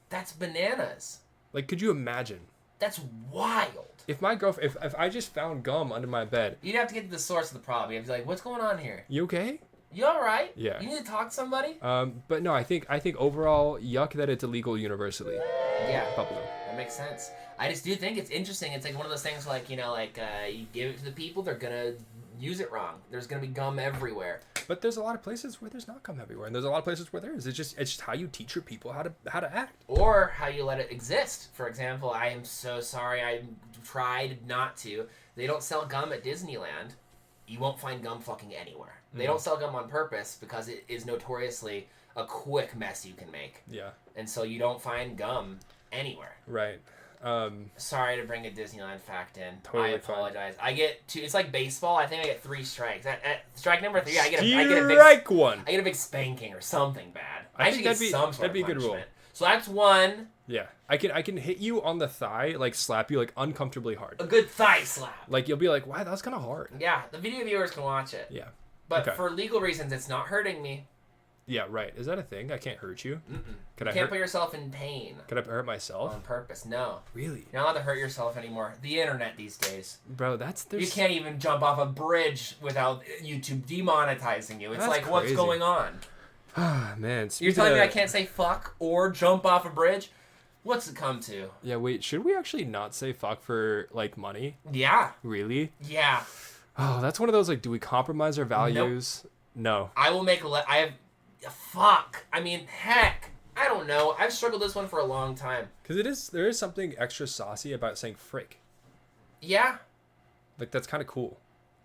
That's bananas. Could you imagine? That's wild. If my girlfriend, if I just found gum under my bed, You'd have to get to the source of the problem. You'd have to be like, what's going on here? you okay? You all right? Yeah. You need to talk to somebody? But no, I think overall, yuck that it's illegal universally. Yeah. Bubblegum. That makes sense. I just do think it's interesting. It's one of those things you give it to the people, they're going to use it wrong. There's going to be gum everywhere. But there's a lot of places where there's not gum everywhere, and there's a lot of places where there is. It's just how you teach your people how to act. Or how you let it exist. For example, I am so sorry, I tried not to. They don't sell gum at Disneyland. You won't find gum fucking anywhere. They don't sell gum on purpose because it is notoriously a quick mess you can make. Yeah. And so you don't find gum anywhere. Right. Sorry to bring a Disneyland fact in. Totally I apologize. I get two. It's like baseball. I think I get 3 strikes. At strike number 3, I get a big spanking or something bad. I think should get some sort that'd be of a good rule. punishment. So that's 1. Yeah. I can hit you on the thigh, slap you uncomfortably hard. A good thigh slap. You'll be like, wow, that was kind of hard. Yeah, the video viewers can watch it. Yeah. But Okay. for legal reasons, it's not hurting me. Yeah, right. Is that a thing? I can't hurt you. You can't put yourself in pain. Could I hurt myself? On purpose, no. Really? You're not allowed to hurt yourself anymore. The internet these days. Bro, You can't even jump off a bridge without YouTube demonetizing you. It's That's what's crazy. going on? Ah, man. You're telling me I can't say fuck or jump off a bridge? What's it come to? Yeah, wait, should we actually not say fuck for, like, money? Yeah. Really? Yeah. Oh, that's one of those, like, do we compromise our values? No. I will make I have... Fuck. I mean, heck. I don't know. I've struggled this one for a long time. Because there is something extra saucy about saying frick. Yeah. Like, that's kind of cool.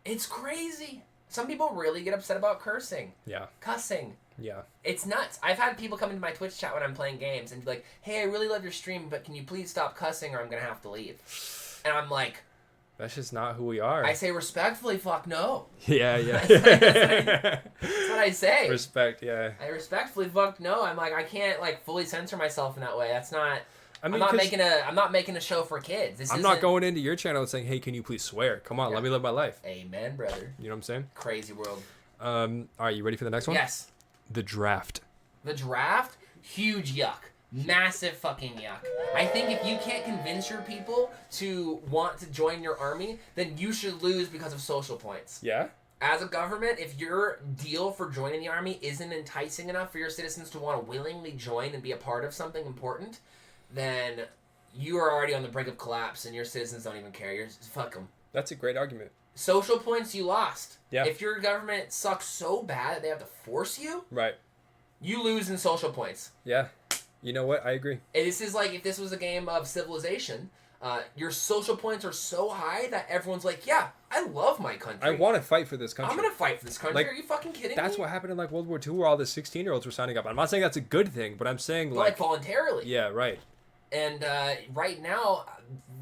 It's crazy. Some people really get upset about cursing. Yeah. Cussing. Yeah. It's nuts. I've had people come into my Twitch chat when I'm playing games and be like, hey, I really love your stream, but can you please stop cussing or I'm going to have to leave? And I'm like... That's just not who we are. I say respectfully, fuck no. Yeah, yeah. That's what I say. Respect, yeah. I respectfully fuck no. I'm like, I can't like fully censor myself in that way. That's not... I mean, I'm not making a show for kids. I'm not going into your channel and saying, hey, can you please swear? Come on, let me live my life. Amen, brother. You know what I'm saying? Crazy world. All right, you ready for the next one? Yes. The draft. The draft? Huge yuck. Massive fucking yuck. I think if you can't convince your people to want to join your army, then you should lose because of social points. Yeah? As a government, if your deal for joining the army isn't enticing enough for your citizens to want to willingly join and be a part of something important, then you are already on the brink of collapse and your citizens don't even care. Fuck them. That's a great argument. Social points, you lost. Yeah. If your government sucks so bad that they have to force you, Right. you lose in social points. Yeah. You know what? I agree. This is like if this was a game of Civilization, your social points are so high that everyone's like, yeah, I love my country. I want to fight for this country. I'm going to fight for this country. Like, are you fucking kidding me? That's what happened in, like, World War II where all the 16-year-olds were signing up. I'm not saying that's a good thing, but I'm saying, But, like voluntarily. Yeah, right. And right now,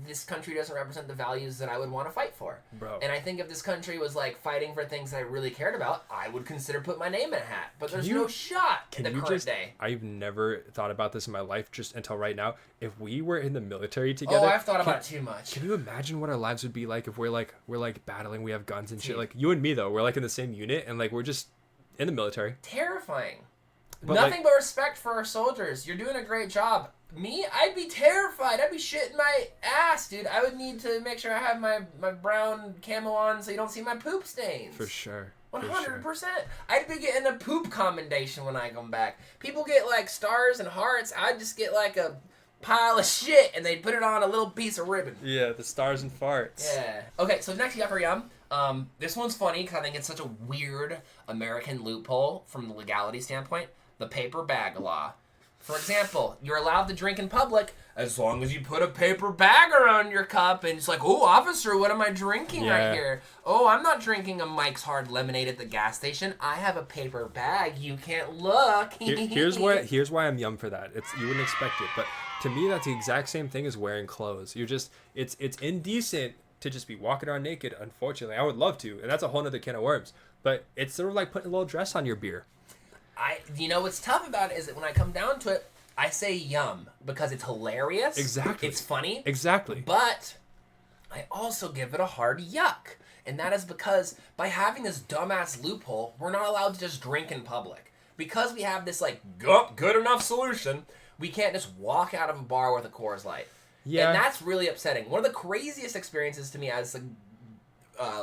this country doesn't represent the values that I would want to fight for. Bro. And I think if this country was like fighting for things that I really cared about, I would consider putting my name in a hat. But there's no shot in the current day. I've never thought about this in my life just until right now. If we were in the military together, Oh, I've thought about it too much. Can you imagine what our lives would be like if we're like battling, we have guns and shit? Like you and me though, we're like in the same unit and like we're just in the military. Terrifying. But, Nothing but respect for our soldiers. You're doing a great job. Me, I'd be terrified. I'd be shitting my ass, dude. I would need to make sure I have my brown camo on so you don't see my poop stains. For sure. 100%. I'd be getting a poop commendation when I come back. People get like stars and hearts. I'd just get like a pile of shit and they'd put it on a little piece of ribbon. Yeah, the stars and farts. Yeah. Okay, so next you got for Yum. This one's funny because I think it's such a weird American loophole from the legality standpoint. The paper bag law. For example, you're allowed to drink in public as long as you put a paper bag around your cup and it's like, oh, officer, what am I drinking right here? Oh, I'm not drinking a Mike's Hard Lemonade at the gas station. I have a paper bag. You can't look. Here's why I'm Yum for that. You wouldn't expect it, but to me that's the exact same thing as wearing clothes. It's indecent to just be walking around naked, unfortunately. I would love to, and that's a whole nother can of worms. But it's sort of like putting a little dress on your beer. You know what's tough about it is that when I come down to it, I say Yum because it's hilarious. Exactly. It's funny. Exactly. But I also give it a hard yuck. And that is because by having this dumbass loophole, we're not allowed to just drink in public. Because we have this like good enough solution, we can't just walk out of a bar with a Coors Light. Yeah. And that's really upsetting. One of the craziest experiences to me as the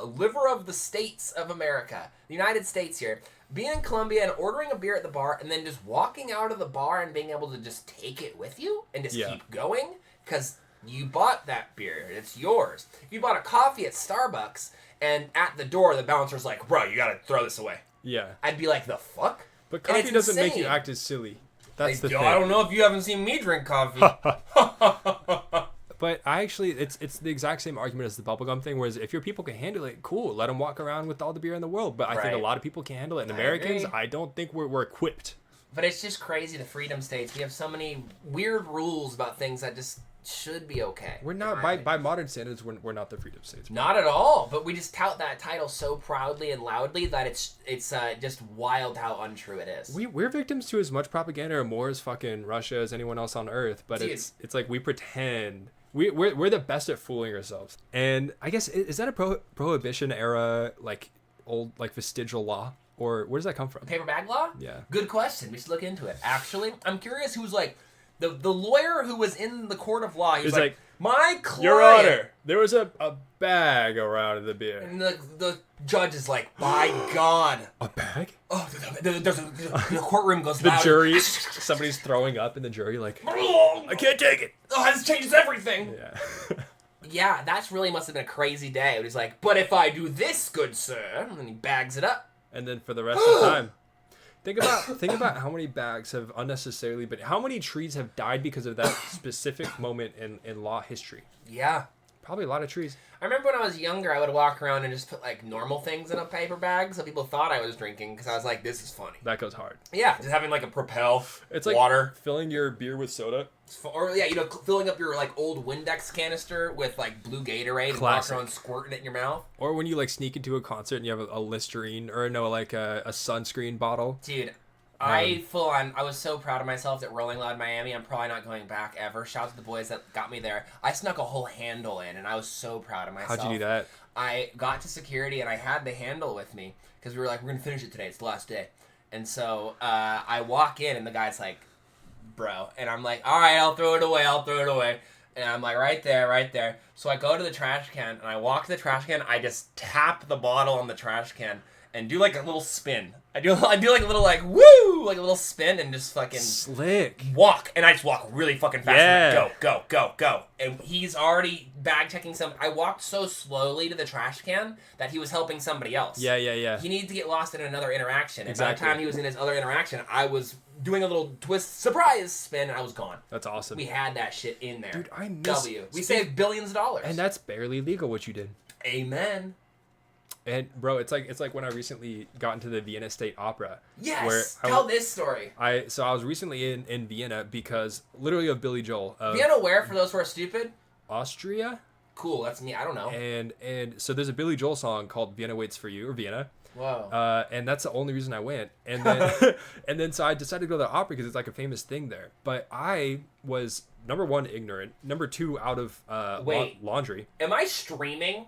liver of the states of America, the United States here, being in Colombia and ordering a beer at the bar and then just walking out of the bar and being able to just take it with you and just keep going because you bought that beer. It's yours. If you bought a coffee at Starbucks and at the door the bouncer's like, bro, you gotta throw this away. Yeah. I'd be like, the fuck? But coffee doesn't make you act as silly. That's the thing. I don't know if you haven't seen me drink coffee. But it's the exact same argument as the bubblegum thing, whereas if your people can handle it, cool, let them walk around with all the beer in the world. But I think a lot of people can't handle it. And Americans, I don't think we're equipped. But it's just crazy, the freedom states. We have so many weird rules about things that just should be okay. We're not, by modern standards, we're not the freedom states. Not at all. But we just tout that title so proudly and loudly that it's just wild how untrue it is. We're victims to as much propaganda or more as fucking Russia as anyone else on Earth. But it's like we pretend... We're the best at fooling ourselves. And I guess, is that a prohibition era, like, old, like, vestigial law? Or where does that come from? Paper bag law? Yeah. Good question. We should look into it. Actually, I'm curious who's, like, the lawyer who was in the court of law. He was like, My client. Your Honor, there was a bag around the beer. And the judge is like, by God. A bag? Oh, the courtroom goes The loud. jury, somebody's throwing up in the jury like, I can't take it. Oh, this changes everything. Yeah. Yeah, that's really must have been a crazy day. He's like, but if I do this, good sir, and then he bags it up. And then for the rest of the time, think about how many bags have unnecessarily been, how many trees have died because of that specific moment in law history. Yeah. Probably a lot of trees. I remember when I was younger, I would walk around and just put like normal things in a paper bag so people thought I was drinking because I was like, this is funny. That goes hard. Yeah, just having like a Propel, It's like water. filling your beer with soda. Or yeah, filling up your like old Windex canister with like blue Gatorade Classic. and walk around squirting it in your mouth. Or when you like sneak into a concert and you have a Listerine or no, like a sunscreen bottle. Dude, I was so proud of myself at Rolling Loud Miami. I'm probably not going back ever. Shout out to the boys that got me there. I snuck a whole handle in and I was so proud of myself. How'd you do that? I got to security and I had the handle with me because we were like, we're going to finish it today. It's the last day. And so I walk in and the guy's like, bro. And I'm like, all right, I'll throw it away. And I'm like, right there. So I go to the trash can and I walk to the trash can. I just tap the bottle on the trash can and do like a little spin. I do like a little like, woo, like a little spin and just fucking slick walk. And I just walk really fucking fast. Yeah. And like, go. And he's already bag checking some. I walked so slowly to the trash can that he was helping somebody else. Yeah. He needed to get lost in another interaction. And Exactly. by the time he was in his other interaction, I was doing a little twist surprise spin and I was gone. That's awesome. We had that shit in there. Dude, I miss... We saved billions of dollars. And that's barely legal what you did. Amen. And bro, it's like when I recently got into the Vienna State Opera. Yes. Tell this story. I was recently in Vienna because literally of Billy Joel. Vienna where, for those who are stupid? Austria. Cool, that's me. I don't know. And so there's a Billy Joel song called Vienna Waits for You, or Vienna. Whoa. And that's the only reason I went. And then and then so I decided to go to the opera because it's like a famous thing there. But I was number one ignorant, number two out of laundry. Am I streaming?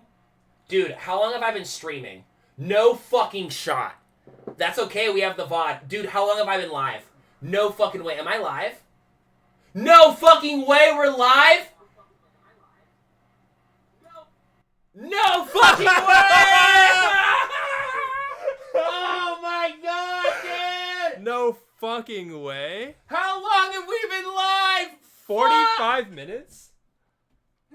Dude, how long have I been streaming? No fucking shot. That's okay, we have the VOD. Dude, how long have I been live? No fucking way. Am I live? No fucking way we're live? No fucking way! Oh my god, dude! No fucking way. How long have we been live? 45 minutes?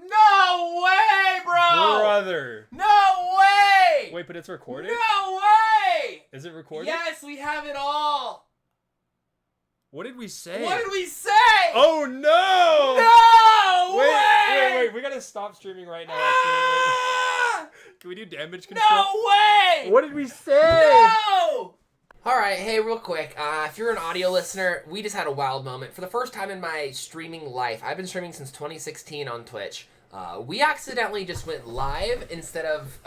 No way, bro! Brother. No way! Wait, but it's recorded? No way! Is it recorded? Yes, we have it all. What did we say? What did we say? Oh no! No way! Wait. We gotta stop streaming right now. Ah! Can we do damage control? No way! What did we say? No! Alright, hey, real quick. If you're an audio listener, we just had a wild moment. For the first time in my streaming life, I've been streaming since 2016 on Twitch. We accidentally just went live instead of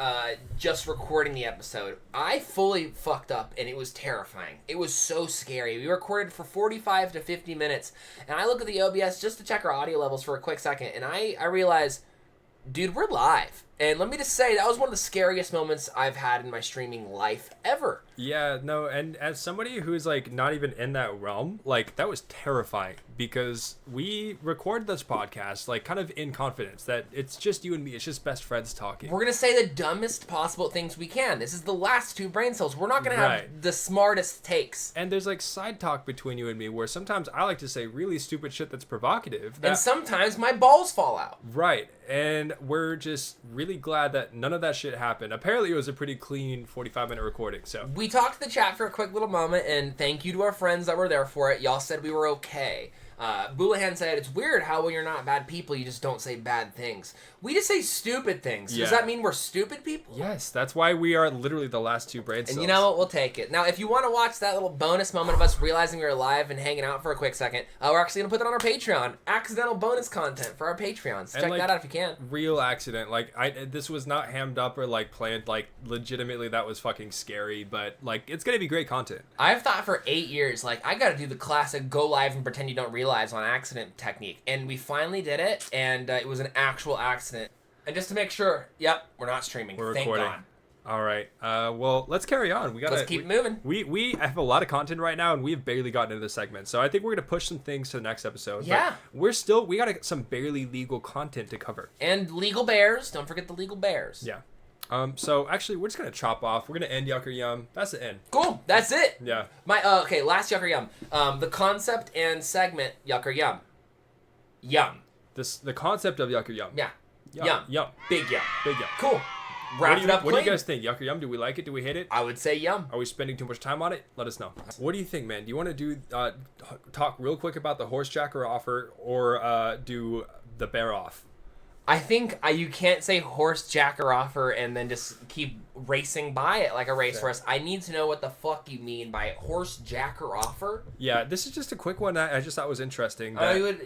just recording the episode. I fully fucked up, and it was terrifying. It was so scary. We recorded for 45 to 50 minutes, and I look at the OBS just to check our audio levels for a quick second, and I realize, dude, we're live. And let me just say, that was one of the scariest moments I've had in my streaming life ever. Yeah, no, and as somebody who's like not even in that realm, like that was terrifying because we record this podcast like kind of in confidence that it's just you and me, it's just best friends talking. We're gonna say the dumbest possible things we can. This is the last two brain cells. We're not gonna have the smartest takes. And there's like side talk between you and me where sometimes I like to say really stupid shit that's provocative. And sometimes my balls fall out. Right. And we're just really glad that none of that shit happened. Apparently it was a pretty clean 45-minute recording, so. We talked to the chat for a quick little moment, and thank you to our friends that were there for it. Y'all said we were okay. Boulahan said, it's weird how when you're not bad people, you just don't say bad things. We just say stupid things. Yeah. Does that mean we're stupid people? Yes, that's why we are literally the last two brain cells. And you know what? We'll take it. Now, if you want to watch that little bonus moment of us realizing we were live and hanging out for a quick second, we're actually going to put that on our Patreon. Accidental bonus content for our Patreons. Check that out if you can. Real accident. Like, this was not hammed up or, like, planned. Like, legitimately, that was fucking scary. But, like, it's going to be great content. I've thought for 8 years, like, I got to do the classic go live and pretend you don't realize on accident technique. And we finally did it, and it was an actual accident. And just to make sure, yep, we're not streaming. We're Thank recording. God. All right. Well, let's carry on. Let's keep moving. We have a lot of content right now, and we've barely gotten into this segment. So I think we're gonna push some things to the next episode. Yeah. But we got some barely legal content to cover. And legal bears. Don't forget the legal bears. Yeah. So actually, we're just gonna chop off. We're gonna end Yuck or Yum. That's the end. Cool. That's it. Yeah. Okay. Last Yuck or Yum. The concept and segment Yuck or Yum. Yum. The concept of Yuck or Yum. Yeah. Yum. Yum. Big yum. Big Yum. Cool. Wrap it up What do you clean. guys think? Yuck or Yum? Do we like it? Do we hate it? I would say yum. Are we spending too much time on it? Let us know. What do you think, man? Do you want to talk real quick about the horse jacker offer or do the bear off? I think you can't say horse jacker offer and then just keep racing by it like a racehorse. I need to know what the fuck you mean by horse jacker offer. Yeah, this is just a quick one. I just thought was interesting. I would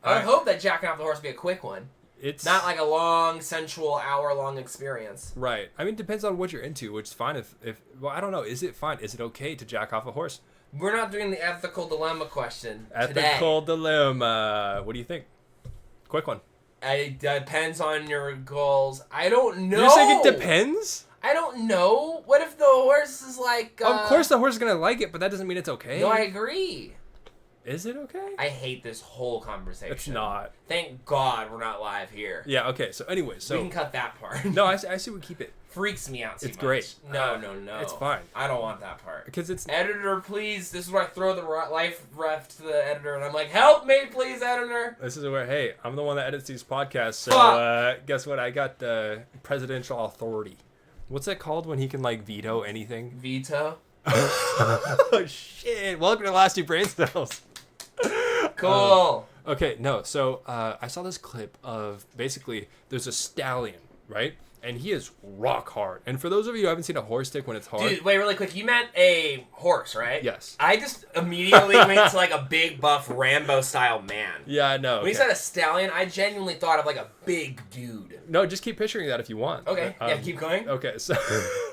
hope that jacking off the horse would be a quick one. It's not like a long, sensual, hour-long experience. Right. I mean, it depends on what you're into, which is fine if well, I don't know. Is it fine? Is it okay to jack off a horse? We're not doing the ethical dilemma question Ethical today. dilemma. What do you think? Quick one. It depends on your goals. I don't know. You're saying it depends? I don't know. What if the horse is like... Of course the horse is going to like it, but that doesn't mean it's okay. No, I agree. Is it okay? I hate this whole conversation. It's not. Thank God we're not live here. Yeah, okay. So anyway, We can cut that part. No, I see we keep it. Freaks me out too It's much. great. No. It's fine. I don't want that part. Because it's... Editor, please. This is where I throw the life ref to the editor, and I'm like, help me, please, editor. This is where, hey, I'm the one that edits these podcasts, so guess what? I got the presidential authority. What's that called when he can, like, veto anything? Veto? Oh, shit. Welcome to the last two brain cells. Cool. Okay, no, so I saw this clip of basically there's a stallion, right? And he is rock hard. And for those of you who haven't seen a horse stick when it's hard... Dude, wait, really quick. You meant a horse, right? Yes. I just immediately went to like a big buff Rambo-style man. Yeah, I know. When you said a stallion, I genuinely thought of like a big dude. No, just keep picturing that if you want. Okay, yeah, keep going. Okay, so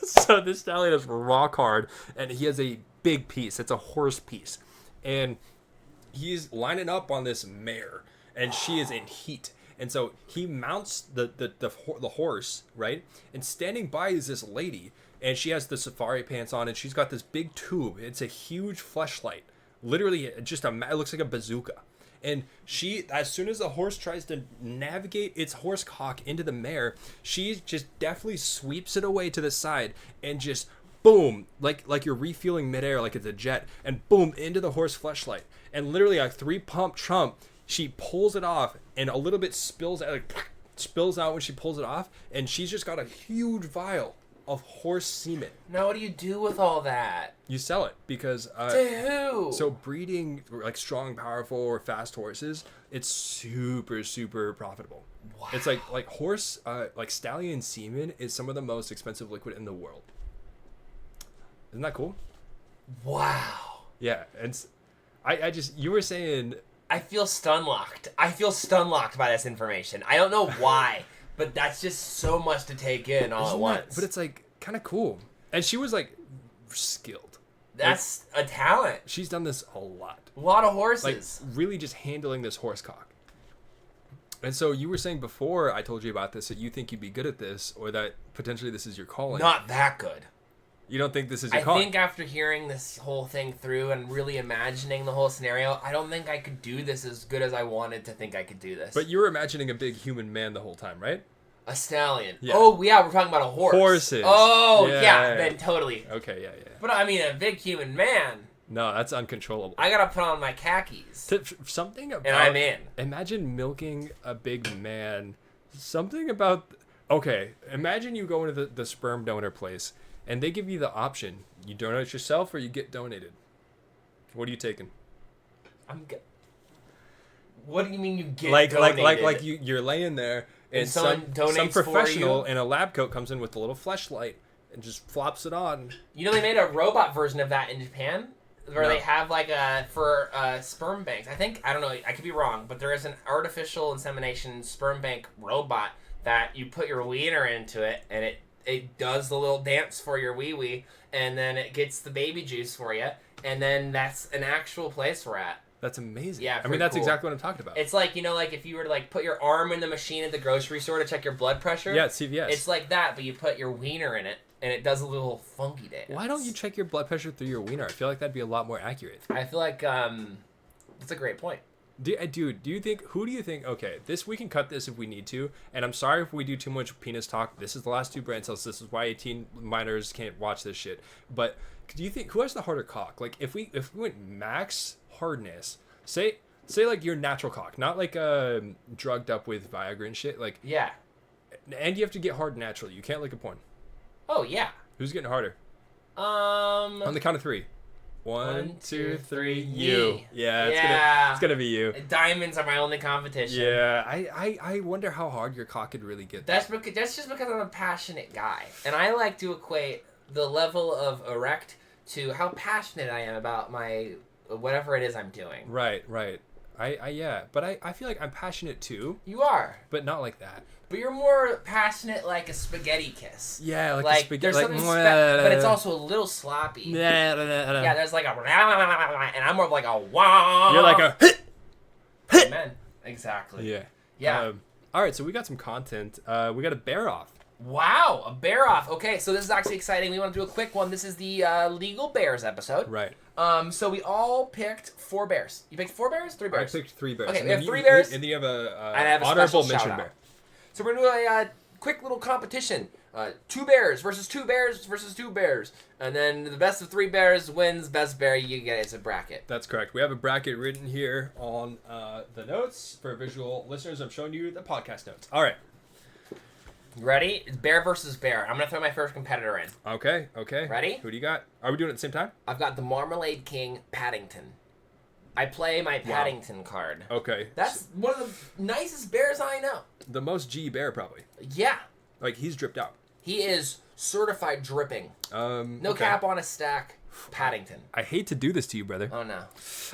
so this stallion is rock hard, and he has a big piece. It's a horse piece. And he's lining up on this mare, and she is in heat. And so he mounts the horse, right? And standing by is this lady, and she has the safari pants on, and she's got this big tube. It's a huge fleshlight, literally just it looks like a bazooka. And she, as soon as the horse tries to navigate its horse cock into the mare, she just definitely sweeps it away to the side and just boom, like you're refueling midair, like it's a jet, and boom into the horse fleshlight. And literally a 3-pump trump. She pulls it off, and a little bit spills out when she pulls it off, and she's just got a huge vial of horse semen. Now, what do you do with all that? You sell it because To who? so breeding like strong, powerful, or fast horses, it's super, super profitable. Wow. It's like horse, like stallion semen is some of the most expensive liquid in the world. Isn't that cool? Wow. Yeah, and I just you were saying. I feel stun-locked. I feel stun-locked by this information. I don't know why, but that's just so much to take in all at once. But it's like kind of cool. And she was like skilled. That's a talent. She's done this a lot. A lot of Like horses. really just handling this horse cock. And so you were saying before I told you about this that you think you'd be good at this, or that potentially this is your calling. Not that good. You don't think this is your I calling? think after hearing this whole thing through and really imagining the whole scenario, I don't think I could do this as good as I wanted to think I could do this. But you were imagining a big human man the whole time, right? A stallion. Yeah. Oh, yeah, we're talking about a horse. Horses. Oh, Yeah. yeah, then totally. Okay, yeah. But I mean, a big human man. No, that's uncontrollable. I gotta put on my khakis. Something about... And I'm in. Imagine milking a big man. Something about... Okay, imagine you go into the sperm donor place, and they give you the option. You donate yourself or you get donated. What are you taking? What do you mean you get like donated? you're laying there, and someone some donates for professional you? in a lab coat comes in with a little fleshlight and just flops it on. You know, they made a robot version of that in Japan, where No. they have like for sperm banks. I don't know, I could be wrong, but there is an artificial insemination sperm bank robot that you put your wiener into it, and it does the little dance for your wee-wee, and then it gets the baby juice for you, and then that's an actual place we're at. That's amazing. Yeah, I mean, pretty that's cool. exactly what I'm talking about. It's like, you know, like if you were to like put your arm in the machine at the grocery store to check your blood pressure. Yeah, it's CVS. It's like that, but you put your wiener in it, and it does a little funky dance. Why don't you check your blood pressure through your wiener? I feel like that'd be a lot more accurate. I feel like that's a great point. Dude, who do you think, okay, we can cut this if we need to, and I'm sorry if we do too much penis talk. This is the last 2 brain cells. This is why 18 minors can't watch this shit. But do you think, who has the harder cock? Like, if we went max hardness, say like your natural cock, not like drugged up with Viagra and shit, like, Yeah. and you have to get hard naturally. You can't lick a porn. Oh, yeah. Who's getting harder? On the count of 3. 1, 2, 3, you. Yeah, it's gonna be you. Diamonds are my only competition. Yeah, I wonder how hard your cock could really get. That's just because I'm a passionate guy, and I like to equate the level of erect to how passionate I am about my whatever it is I'm doing. Right. But I feel like I'm passionate too. You are, but not like that. But you're more passionate, like a spaghetti kiss. Yeah, like a spaghetti. There's like, something but it's also a little sloppy. Yeah, there's like a, and I'm more of like a wow. You're like a. Amen. Exactly. Yeah. All right, so we got some content. We got a bear off. Wow, a bear off. Okay, so this is actually exciting. We want to do a quick one. This is the legal bears episode. Right. So we all picked 4 bears. You picked 4 bears? 3 bears? I picked 3 bears. Okay, we have 3 bears. And then you have I have a honorable special mention bear. So we're going to do a quick little competition. 2 bears versus 2 bears versus 2 bears. And then the best of 3 bears wins best bear. You get it's a bracket. That's correct. We have a bracket written here on the notes. For visual listeners, I'm showing you the podcast notes. All right. You ready? It's bear versus bear. I'm going to throw my first competitor in. Okay. Ready? Who do you got? Are we doing it at the same time? I've got the Marmalade King Paddington. I play my Paddington card. Okay. That's one of the nicest bears I know. The most G bear, probably. Yeah. Like, he's dripped out. He is certified dripping. No cap on a stack. Paddington. I hate to do this to you, brother. Oh, no.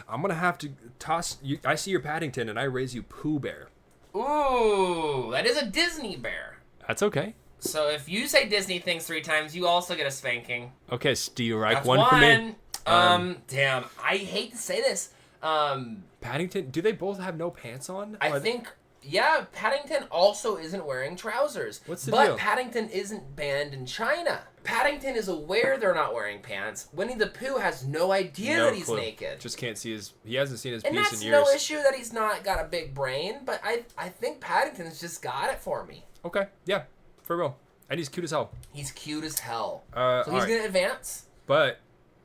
I'm going to have to toss you. I see your Paddington, and I raise you Pooh Bear. Ooh, that is a Disney bear. That's okay. So if you say Disney things 3 times, you also get a spanking. Okay, Steve, right? That's one for me. Damn, I hate to say this. Paddington, do they both have no pants on? I think, yeah, Paddington also isn't wearing trousers. What's the deal? But Paddington isn't banned in China. Paddington is aware they're not wearing pants. Winnie the Pooh has no idea that he's naked. Just can't see he hasn't seen his and piece that's in years. No issue that he's not got a big brain, but I think Paddington's just got it for me. Okay, yeah, for real. And he's cute as hell. He's cute as hell. So he's going to advance. But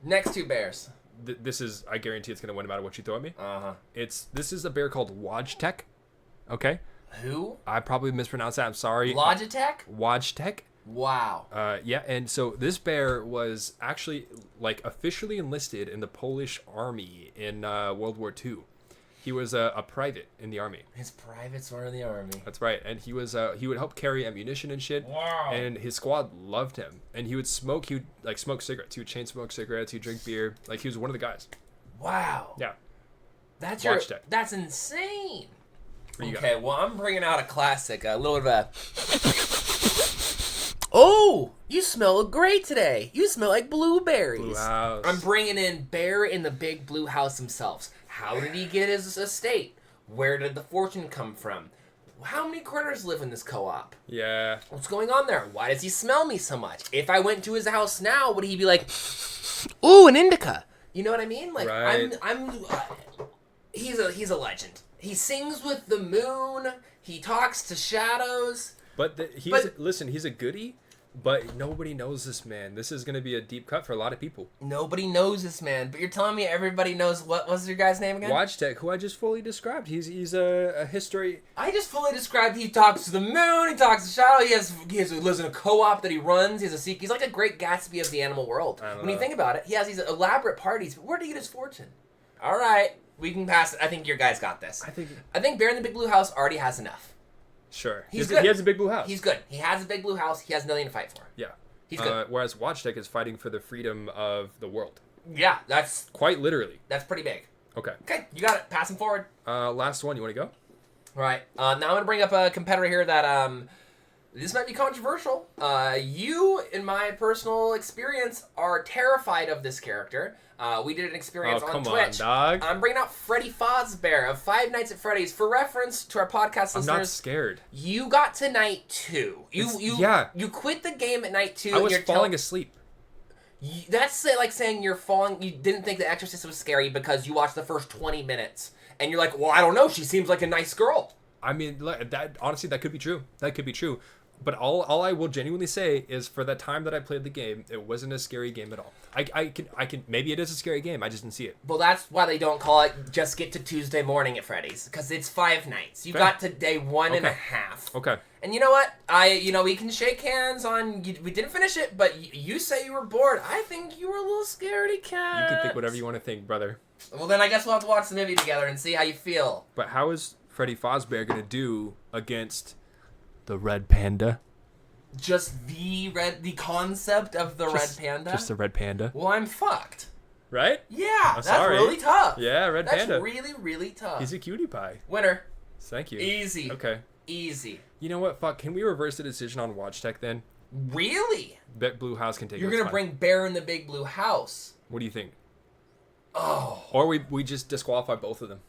next 2 bears. This is, I guarantee it's going to win no matter what you throw at me. Uh-huh. This is a bear called Wojtek. Okay? Who? I probably mispronounced that. I'm sorry. Logitech? Wojtek. Wow. Yeah, and so this bear was actually, like, officially enlisted in the Polish army in World War II. He was a private in the army. His privates were in the army. That's right, and he would help carry ammunition and shit. Wow. And his squad loved him, and he would smoke cigarettes. He would chain smoke cigarettes. He'd drink beer. Like, he was one of the guys. Wow. Yeah. That's insane. Okay, well, I'm bringing out a classic, a little bit of a... Oh, you smell great today. You smell like blueberries. Blue house. I'm bringing in Bear in the Big Blue House himself. How did he get his estate? Where did the fortune come from? How many critters live in this co-op? Yeah. What's going on there? Why does he smell me so much? If I went to his house now, would he be like, ooh, an indica? You know what I mean? Like, right. He's a legend. He sings with the moon. He talks to shadows. Listen, he's a goodie, but nobody knows this man. This is going to be a deep cut for a lot of people. Nobody knows this man, but you're telling me everybody knows what was your guy's name again? Wojtek, who I just fully described. He's a history. I just fully described. He talks to the moon. He talks to shadow. He lives in a co-op that he runs. He's like a great Gatsby of the animal world. When you think about it, he has these elaborate parties. But where did he get his fortune? All right, we can pass it. I think your guys got this. I think Bear in the Big Blue House already has enough. Sure. He's good. He has a big blue house. He's good. He has a big blue house. He has nothing to fight for. Yeah. He's good. Whereas Wojtek is fighting for the freedom of the world. Yeah, that's... Quite literally. That's pretty big. Okay. Okay, you got it. Pass him forward. Last one. You want to go? All right. Now I'm going to bring up a competitor here that This might be controversial. You, in my personal experience, are terrified of this character. We did an experience on Twitch. On, dog. I'm bringing out Freddy Fazbear of Five Nights at Freddy's. For reference to our podcast listeners, I'm not scared. You got to night 2. You quit the game at night 2. I was falling asleep. That's like saying you didn't think The Exorcist was scary because you watched the first 20 minutes. And you're like, well, I don't know. She seems like a nice girl. I mean, that honestly, that could be true. That could be true. But all I will genuinely say is for the time that I played the game, it wasn't a scary game at all. I can maybe it is a scary game. I just didn't see it. Well, that's why they don't call it just get to Tuesday morning at Freddy's, because it's 5 nights. You got to day 1.5. Okay. And you know what? We can shake hands on. We didn't finish it, but you say you were bored. I think you were a little scaredy cat. You can think whatever you want to think, brother. Well, then I guess we'll have to watch the movie together and see how you feel. But how is Freddy Fazbear gonna do against the red panda? Just the concept of the red panda? Just the red panda. Well, I'm fucked. Right? Yeah, that's sorry. really tough. Yeah, red panda. That's really, really tough. He's a cutie pie. Winner. Thank you. Easy. Okay. Easy. You know what? Fuck. Can we reverse the decision on Watch Tech then? Really? Bet Blue House can take it. You're going to bring Bear in the Big Blue House. What do you think? Oh. Or we just disqualify both of them.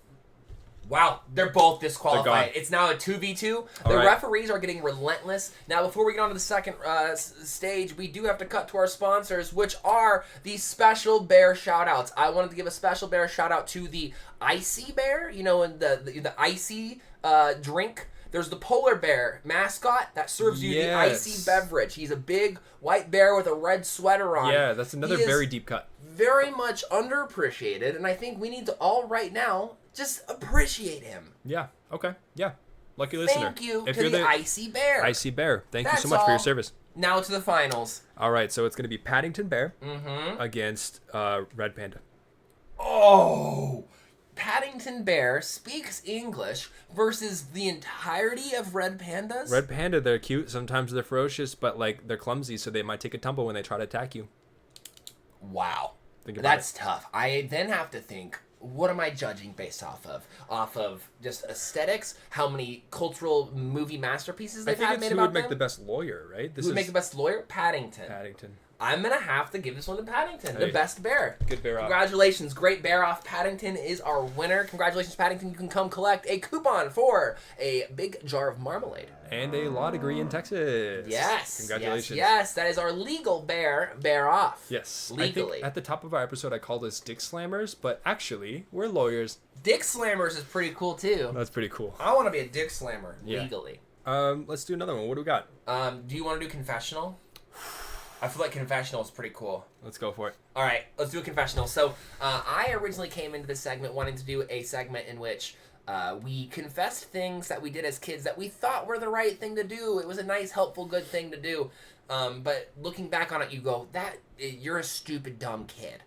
Wow, they're both disqualified. They're It's now a 2v2. All The right. referees are getting relentless. Now, before we get on to the second stage, we do have to cut to our sponsors, which are the Special Bear shout-outs. I wanted to give a Special Bear shout-out to the Icy Bear, in the icy drink. There's the Polar Bear mascot that serves you the icy beverage. He's a big white bear with a red sweater on. Yeah, that's another very deep cut. Very much underappreciated, and I think we need to all right now just appreciate him. Yeah. Okay. Yeah. Lucky listener. Thank you if to you're the Icy Bear. Icy Bear. Thank you That's so much for your all. service. Now to the finals. All right, so it's going to be Paddington Bear against Red Panda. Oh! Paddington Bear speaks English versus the entirety of Red Pandas? Red Panda, they're cute. Sometimes they're ferocious, but they're clumsy, so they might take a tumble when they try to attack you. Wow. Think about That's tough. I then have to think, what am I judging based off of? Off of just aesthetics? How many cultural movie masterpieces they've had made who about would make them? the best lawyer, right? Who would make the best lawyer? Paddington. Paddington. I'm going to have to give this one to Paddington, the Hey. best bear. Good bear off. Congratulations. Great bear off. Paddington is our winner. Congratulations, Paddington. You can come collect a coupon for a big jar of marmalade. And a law degree in Texas. Yes. Congratulations. Yes. That is our legal bear off. Yes. Legally. I think at the top of our episode, I called us Dick Slammers, but actually, we're lawyers. Dick Slammers is pretty cool, too. That's pretty cool. I want to be a Dick Slammer, Yeah. legally. Let's do another one. What do we got? Do you want to do confessional? I feel like confessional is pretty cool. Let's go for it. All right, let's do a confessional. So, I originally came into this segment wanting to do a segment in which we confessed things that we did as kids that we thought were the right thing to do. It was a nice, helpful, good thing to do. But looking back on it, you go, you're a stupid, dumb kid.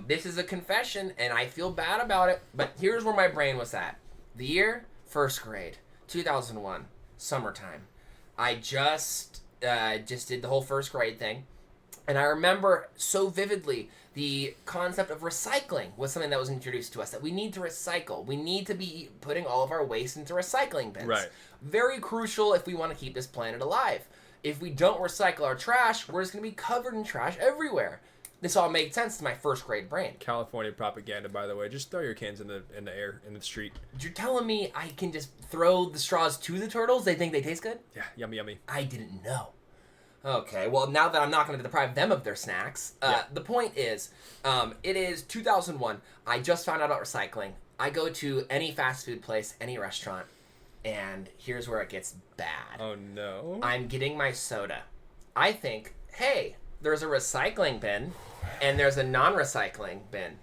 This is a confession, and I feel bad about it, but here's where my brain was at. The year, first grade, 2001, summertime. I just did the whole first grade thing. And I remember so vividly the concept of recycling was something that was introduced to us, that we need to recycle. We need to be putting all of our waste into recycling bins. Right. Very crucial if we want to keep this planet alive. If we don't recycle our trash, we're just going to be covered in trash everywhere. This all made sense to my first grade brain. California propaganda, by the way. Just throw your cans in the air, in the street. You're telling me I can just throw the straws to the turtles? They think they taste good? Yeah, yummy, yummy. I didn't know. Okay, well, now that I'm not going to deprive them of their snacks, the point is, it is 2001. I just found out about recycling. I go to any fast food place, any restaurant, and here's where it gets bad. Oh, no. I'm getting my soda. I think, hey, there's a recycling bin, and there's a non-recycling bin.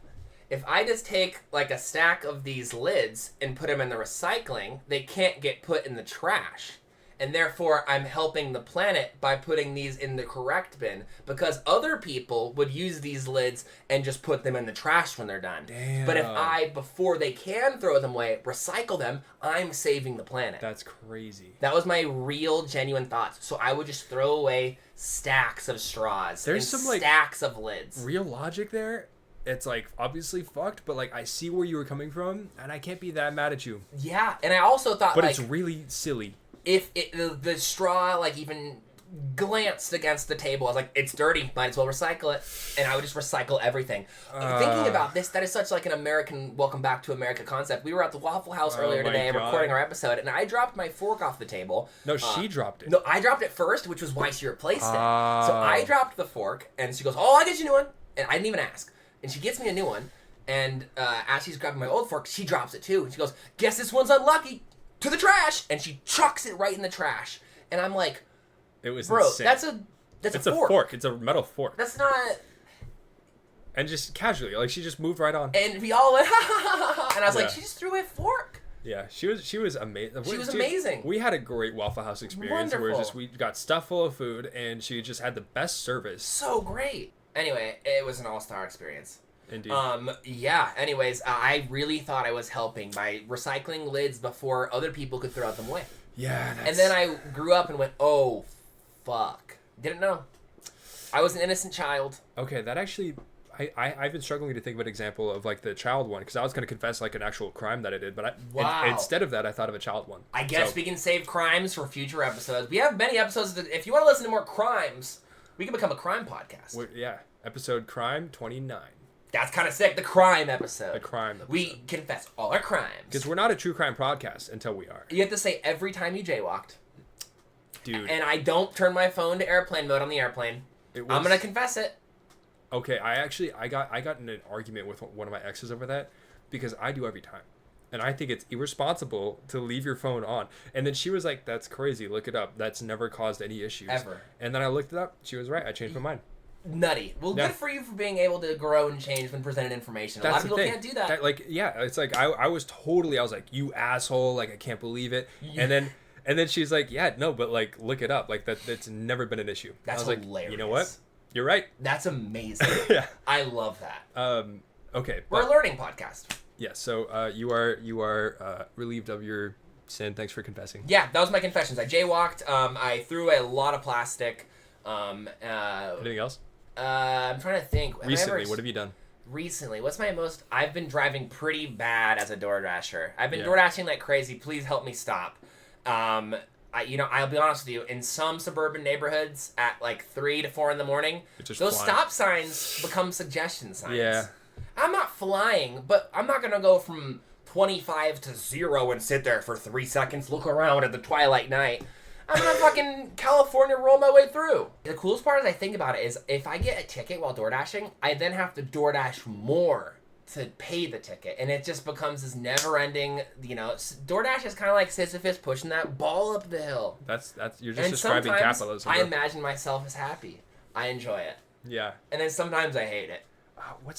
If I just take, like, a stack of these lids and put them in the recycling, they can't get put in the trash. And therefore, I'm helping the planet by putting these in the correct bin, because other people would use these lids and just put them in the trash when they're done. Damn. But if I, before they can throw them away, recycle them, I'm saving the planet. That's crazy. That was my real, genuine thoughts. So I would just throw away stacks of straws. There's and some, like, stacks of lids. Real logic there. It's, like, obviously fucked, but, like, I see where you were coming from, and I can't be that mad at you. Yeah, and I also thought, But like... it's really silly. if the straw like even glanced against the table, I was like, it's dirty, might as well recycle it, and I would just recycle everything. Thinking about this, that is such like an American welcome back to America concept. We were at the Waffle House earlier today recording our episode, and I dropped my fork off the table. No, she dropped it. No, I dropped it first, which was why she replaced it. So I dropped the fork, and she goes, oh, I'll get you a new one, and I didn't even ask, and she gets me a new one, and as she's grabbing my old fork, she drops it too, and she goes, guess this one's unlucky, to the trash, and she chucks it right in the trash, and I'm like, it was bro, insane. It's a fork. It's a metal fork. That's not. And just casually, like she just moved right on. And we all went, ha ha ha ha, and I was like, she just threw a fork. Yeah, she was amazing. She was amazing. We had a great Waffle House experience. Wonderful. Where we got stuff full of food, and she just had the best service. So great. Anyway, it was an all-star experience. Indeed. Yeah. Anyways, I really thought I was helping by recycling lids before other people could throw them away. Yeah. And then I grew up and went, oh, fuck. Didn't know. I was an innocent child. Okay, that actually, I've been struggling to think of an example of like the child one, because I was going to confess like an actual crime that I did, but instead of that, I thought of a child one. I guess we can save crimes for future episodes. We have many episodes. If you want to listen to more crimes, we can become a crime podcast. Episode Crime 29. That's kind of sick. The crime episode. The crime episode. We confess all our crimes. Because we're not a true crime podcast until we are. You have to say every time you jaywalked. Dude. And I don't turn my phone to airplane mode on the airplane. I'm going to confess it. Okay, I got in an argument with one of my exes over that, because I do every time. And I think it's irresponsible to leave your phone on. And then she was like, that's crazy. Look it up. That's never caused any issues. Ever. And then I looked it up. She was right. I changed my mind. Nutty. Well, good for you for being able to grow and change when presented information. A lot of people can't do that. It's like I was like, you asshole. Like, I can't believe it. Yeah. And then she's like, yeah, no, but like, look it up. Like that's never been an issue. That's hilarious. Like, you know what? You're right. That's amazing. Yeah. I love that. Okay. We're a learning podcast. Yeah. So you are relieved of your sin. Thanks for confessing. Yeah, that was my confessions. I jaywalked. I threw a lot of plastic. Anything else? I'm trying to think. Recently, what have you done? Recently, what's my most? I've been driving pretty bad as a DoorDasher. I've been DoorDashing like crazy. Please help me stop. I'll be honest with you. In some suburban neighborhoods, at like 3 to 4 in the morning, those stop signs become suggestion signs. Yeah. I'm not flying, but I'm not gonna go from 25 to 0 and sit there for 3 seconds, look around at the twilight night. I'm gonna fucking California roll my way through. The coolest part as I think about it is if I get a ticket while DoorDashing, I then have to DoorDash more to pay the ticket, and it just becomes this never-ending. DoorDash is kind of like Sisyphus pushing that ball up the hill. That's you're just describing capitalism. I imagine myself as happy. I enjoy it. Yeah. And then sometimes I hate it.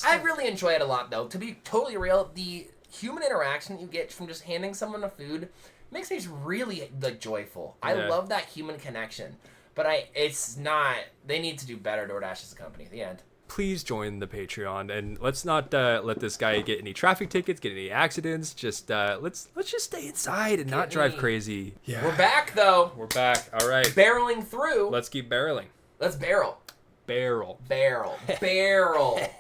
I really enjoy it a lot, though. To be totally real, the human interaction you get from just handing someone a food makes me really joyful. I love that human connection, but it's not. They need to do better. DoorDash as a company. At the end. Please join the Patreon, and let's not let this guy get any traffic tickets, get any accidents. Just let's just stay inside and not drive crazy. Yeah. We're back though. We're back. All right. Barreling through. Let's keep barreling. Let's barrel. Barrel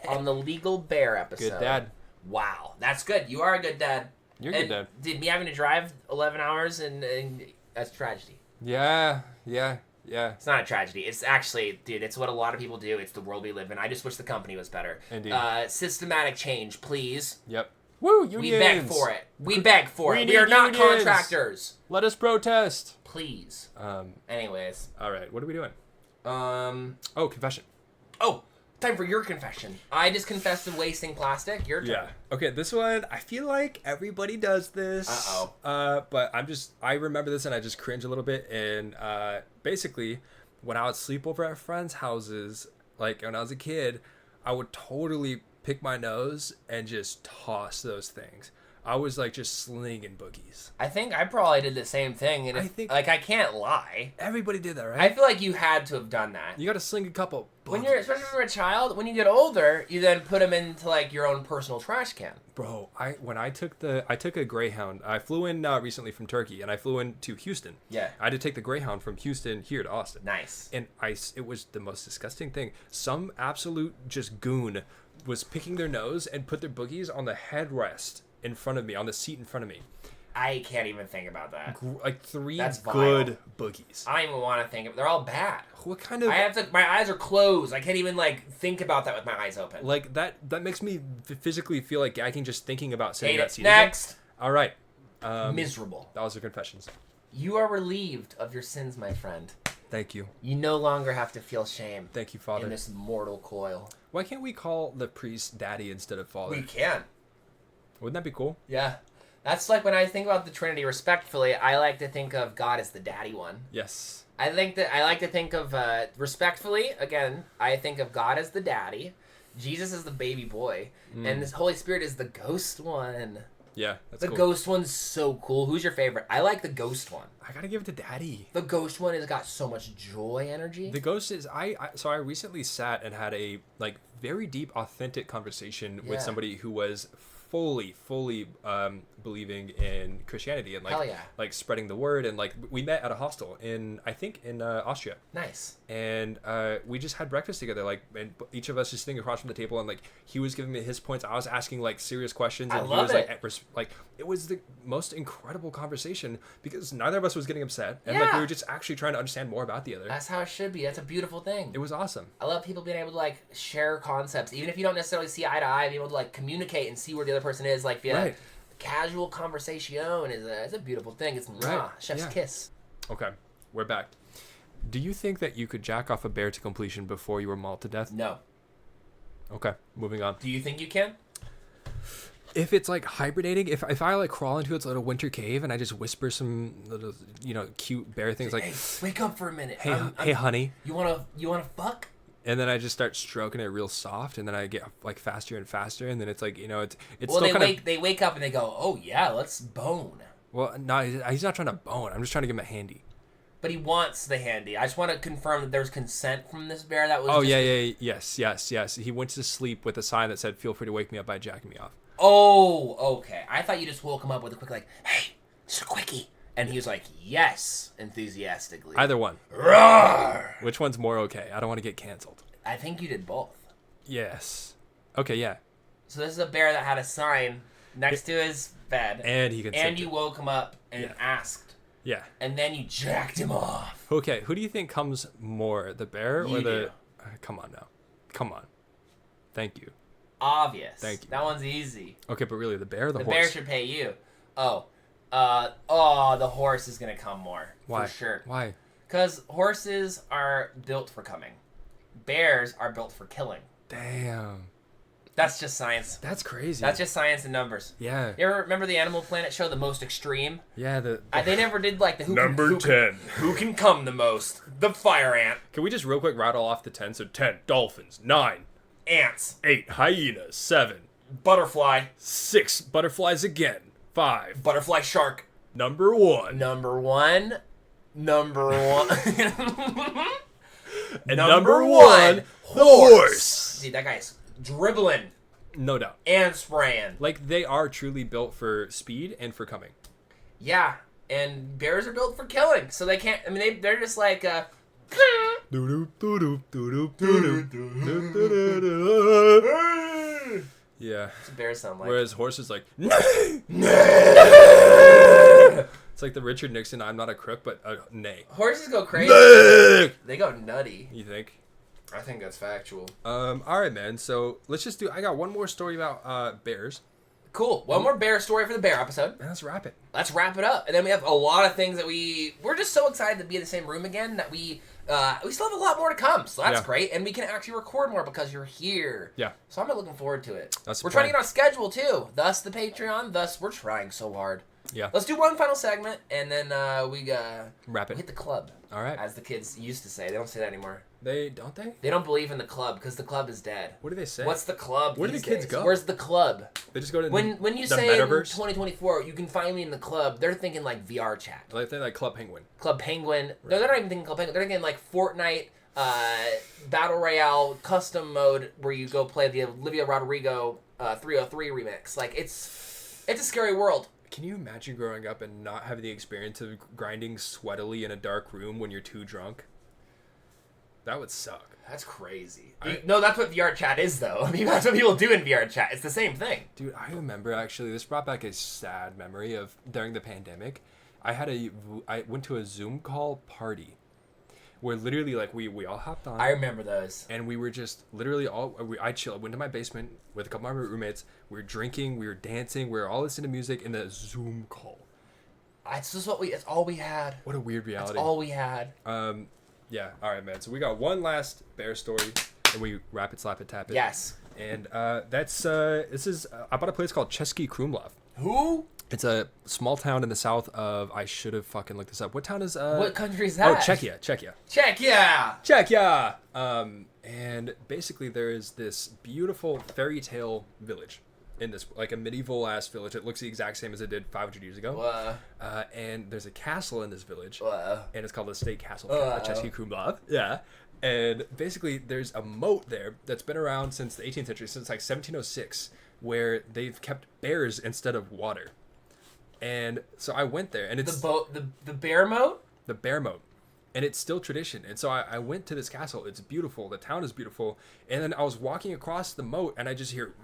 on the Legal Bear episode. Good dad. Wow, that's good. You are a good dad. You're a good dad. Did me having to drive 11 hours and that's a tragedy. Yeah. It's not a tragedy. It's actually, dude, it's what a lot of people do. It's the world we live in. I just wish the company was better. Indeed. Systematic change, please. Yep. Woo, unions. We beg for it. We are not contractors. Let us protest. Please. Anyways. All right, what are we doing? Confession. Oh, time for your confession. I just confessed to wasting plastic. Your turn. Yeah. Okay, this one, I feel like everybody does this. But I remember this and I just cringe a little bit. And basically, when I would sleep over at friends' houses, like when I was a kid, I would totally pick my nose and just toss those things. I was like just slinging boogies. I think I probably did the same thing. And I can't lie. Everybody did that, right? I feel like you had to have done that. You got to sling a couple boogies. Especially when you're a child, when you get older, you then put them into like your own personal trash can. Bro, I took a Greyhound. I flew in recently from Turkey, and I flew into Houston. Yeah. I had to take the Greyhound from Houston here to Austin. Nice. And it was the most disgusting thing. Some absolute just goon was picking their nose and put their boogies on the headrest in front of me, on the seat in front of me. I can't even think about that. Like 3 That's good boogies. I don't even want to think of. They're all bad. What kind of? I have to. My eyes are closed. I can't even like think about that with my eyes open. Like that makes me physically feel like gagging just thinking about sitting Hate in it. that seat. Next. Again. All right. Miserable. That was your confessions. You are relieved of your sins, my friend. Thank you. You no longer have to feel shame. Thank you, Father. In this mortal coil. Why can't we call the priest Daddy instead of Father? We can. Wouldn't that be cool? Yeah. That's like when I think about the Trinity respectfully, I like to think of God as the daddy one. Yes. I like to think of respectfully, again, I think of God as the daddy, Jesus as the baby boy, and this Holy Spirit is the ghost one. Yeah, that's the cool. ghost one's so cool. Who's your favorite? I like the ghost one. I gotta give it to Daddy. The ghost one has got so much joy energy. The ghost is so I recently sat and had a like very deep, authentic conversation with somebody who was fully believing in Christianity and Hell yeah. like spreading the word, and like we met at a hostel in Austria. Nice. And we just had breakfast together, like, and each of us just sitting across from the table, and like he was giving me his points, I was asking like serious questions, and I he love was it. like it was the most incredible conversation because neither of us was getting upset, and like we were just actually trying to understand more about the other. That's how it should be. That's a beautiful thing. It was awesome. I love people being able to like share concepts, even if you don't necessarily see eye to eye, being able to like communicate and see where the other person is, like via casual conversation is a beautiful thing. It's chef's kiss. Okay, we're back. Do you think that you could jack off a bear to completion before you were mauled to death? No. Okay, moving on. Do you think you can? If it's like hibernating, if I like crawl into its little winter cave and I just whisper some little, cute bear things like, "Hey, wake up for a minute. Hey, honey. You wanna fuck?" And then I just start stroking it real soft, and then I get like faster and faster, and then it's like it's well, still they wake up and they go, "Oh yeah, let's bone." Well, no, he's not trying to bone. I'm just trying to give him a handy. But he wants the handy. I just want to confirm that there's consent from this bear. That was. Oh yes. He went to sleep with a sign that said, "Feel free to wake me up by jacking me off." Oh, okay. I thought you just woke him up with a quick like, "Hey, it's a quickie," and he was like, "Yes," enthusiastically. Either one. Roar! Which one's more okay? I don't want to get canceled. I think you did both. Yes. Okay. Yeah. So this is a bear that had a sign next to his bed, and he consented. And you woke him up and asked. Yeah. And then you jacked him off. Okay, who do you think comes more, the bear or You the... do. Come on now. Come on. Thank you. Obvious. Thank you. That one's easy. Okay, but really, the bear or the horse? The bear should pay you. The horse is going to come more. Why? For sure. Why? Because horses are built for coming. Bears are built for killing. Damn. That's just science. That's crazy. That's just science and numbers. Yeah. You ever remember the Animal Planet show, The Most Extreme? Yeah, they never did like the Number 10. Who can come the most? The fire ant. Can we just real quick rattle off the 10? So 10, dolphins. 9, ants. 8, hyenas. 7, butterfly. 6, butterflies again. 5, butterfly shark. Number 1. Number 1. And number 1, horse. Dude, that guy's dribbling. No doubt. And spraying. Like, they are truly built for speed and for coming. Yeah, and bears are built for killing, so they can't. I mean, they're just like. Yeah. What's a bear sound like? Whereas horses like. It's like the Richard Nixon, I'm not a crook, but nay. Horses go crazy. They go nutty. You think? I think that's factual. All right, man. So let's just I got one more story about bears. Cool. One more bear story for the bear episode. Man, let's wrap it. Let's wrap it up. And then we have a lot of things that we're just so excited to be in the same room again that we still have a lot more to come. So that's great. And we can actually record more because you're here. Yeah. So I'm looking forward to it. We're trying to get on schedule too. Thus the Patreon. Thus we're trying so hard. Yeah. Let's do one final segment and then we wrap it. Hit the club. All right. As the kids used to say. They don't say that anymore. They don't they? They don't believe in the club because the club is dead. What do they say? What's the club? Where do the kids go? Where's the club? They just go to when you the say metaverse? in 2024 you can find me in the club, they're thinking like VR chat. Like they're like Club Penguin. Club Penguin. Right. No, they're not even thinking Club Penguin. They're thinking like Fortnite Battle Royale custom mode where you go play the Olivia Rodrigo 303 remix. Like it's a scary world. Can you imagine growing up and not having the experience of grinding sweatily in a dark room when you're too drunk? That would suck. That's crazy. No, that's what VR chat is, though. I mean, that's what people do in VR chat. It's the same thing. Dude, I remember, actually, this brought back a sad memory of during the pandemic. I went to a Zoom call party where literally, like, we all hopped on. I remember those. And we were just literally I went to my basement with a couple of my roommates. We were drinking, we were dancing, we were all listening to music in the Zoom call. It's all we had. What a weird reality. That's all we had. Yeah, all right, man. So we got one last bear story, and we rapid slap it, tap it. Yes. And this is I bought a place called Český Krumlov. Who? It's a small town in the south of. I should have fucking looked this up. What town is? What country is that? Oh, Czechia. Czechia. And basically there is this beautiful fairy tale village in this, like a medieval ass village. It looks the exact same as it did 500 years ago. And there's a castle in this village, and it's called the State Castle, Český Krumlov. Yeah. And basically there's a moat there that's been around since the 18th century, since like 1706, where they've kept bears instead of water. And so I went there, and it's the bear moat. The bear moat, and it's still tradition. And so I went to this castle. It's beautiful. The town is beautiful. And then I was walking across the moat, and I just hear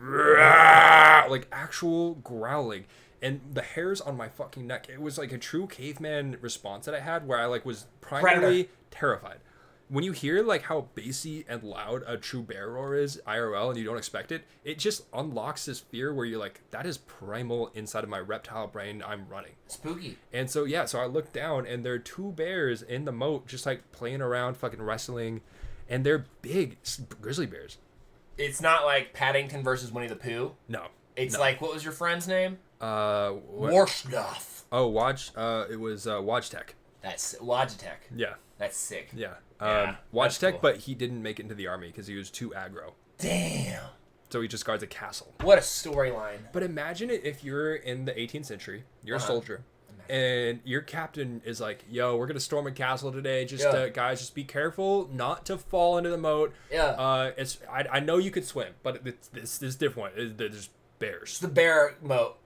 like actual growling, and the hairs on my fucking neck. It was like a true caveman response that I had, where I like was primarily terrified. When you hear like how bassy and loud a true bear roar is IRL and you don't expect it, it just unlocks this fear where you're like, that is primal inside of my reptile brain. I'm running. Spooky. And so, yeah, so I looked down, and there are two bears in the moat just like playing around, fucking wrestling, and they're big grizzly bears. It's not like Paddington versus Winnie the Pooh. No. It's like, what was your friend's name? Warstuff. Oh, it was Wojtek. That's Logitech. Yeah. That's sick. Yeah. Yeah, Wojtek, cool. But he didn't make it into the army because he was too aggro. Damn. So he just guards a castle. What a storyline. But imagine it if you're in the 18th century, you're a soldier, and your captain is like, yo, we're going to storm a castle today. Just, guys, just be careful not to fall into the moat. Yeah. I know you could swim, but this is different. There's bears. It's the bear boat.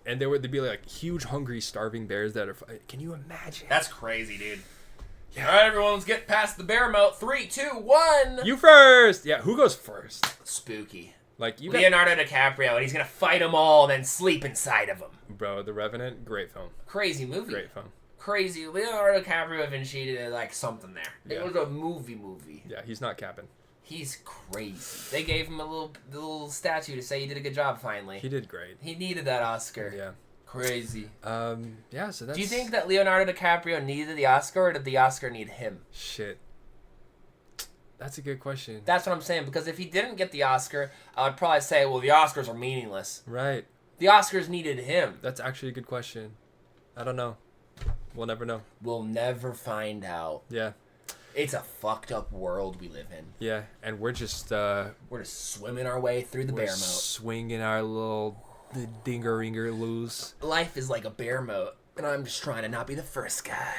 And there'd be like huge, hungry, starving bears that are. Can you imagine? That's crazy, dude. Yeah. All right, everyone, let's get past the bear moat. 3, 2, 1. You first. Yeah, who goes first? Spooky. Like Leonardo DiCaprio, and he's gonna fight them all, and then sleep inside of them. Bro, The Revenant, great film. Crazy movie. Great film. Crazy. Leonardo DiCaprio eventually did like something there. Yeah. It was a movie. Yeah, he's not capping. He's crazy. They gave him a little statue to say he did a good job. Finally, he did great. He needed that Oscar. Yeah. Crazy. Yeah, so that's... Do you think that Leonardo DiCaprio needed the Oscar, or did the Oscar need him? Shit. That's a good question. That's what I'm saying, because if he didn't get the Oscar, I would probably say, well, the Oscars are meaningless. Right. The Oscars needed him. That's actually a good question. I don't know. We'll never know. We'll never find out. Yeah. It's a fucked up world we live in. Yeah, and we're just swimming our way through the bear moat. Swinging our little dinger loose. Life is like a bear moat, and I'm just trying to not be the first guy.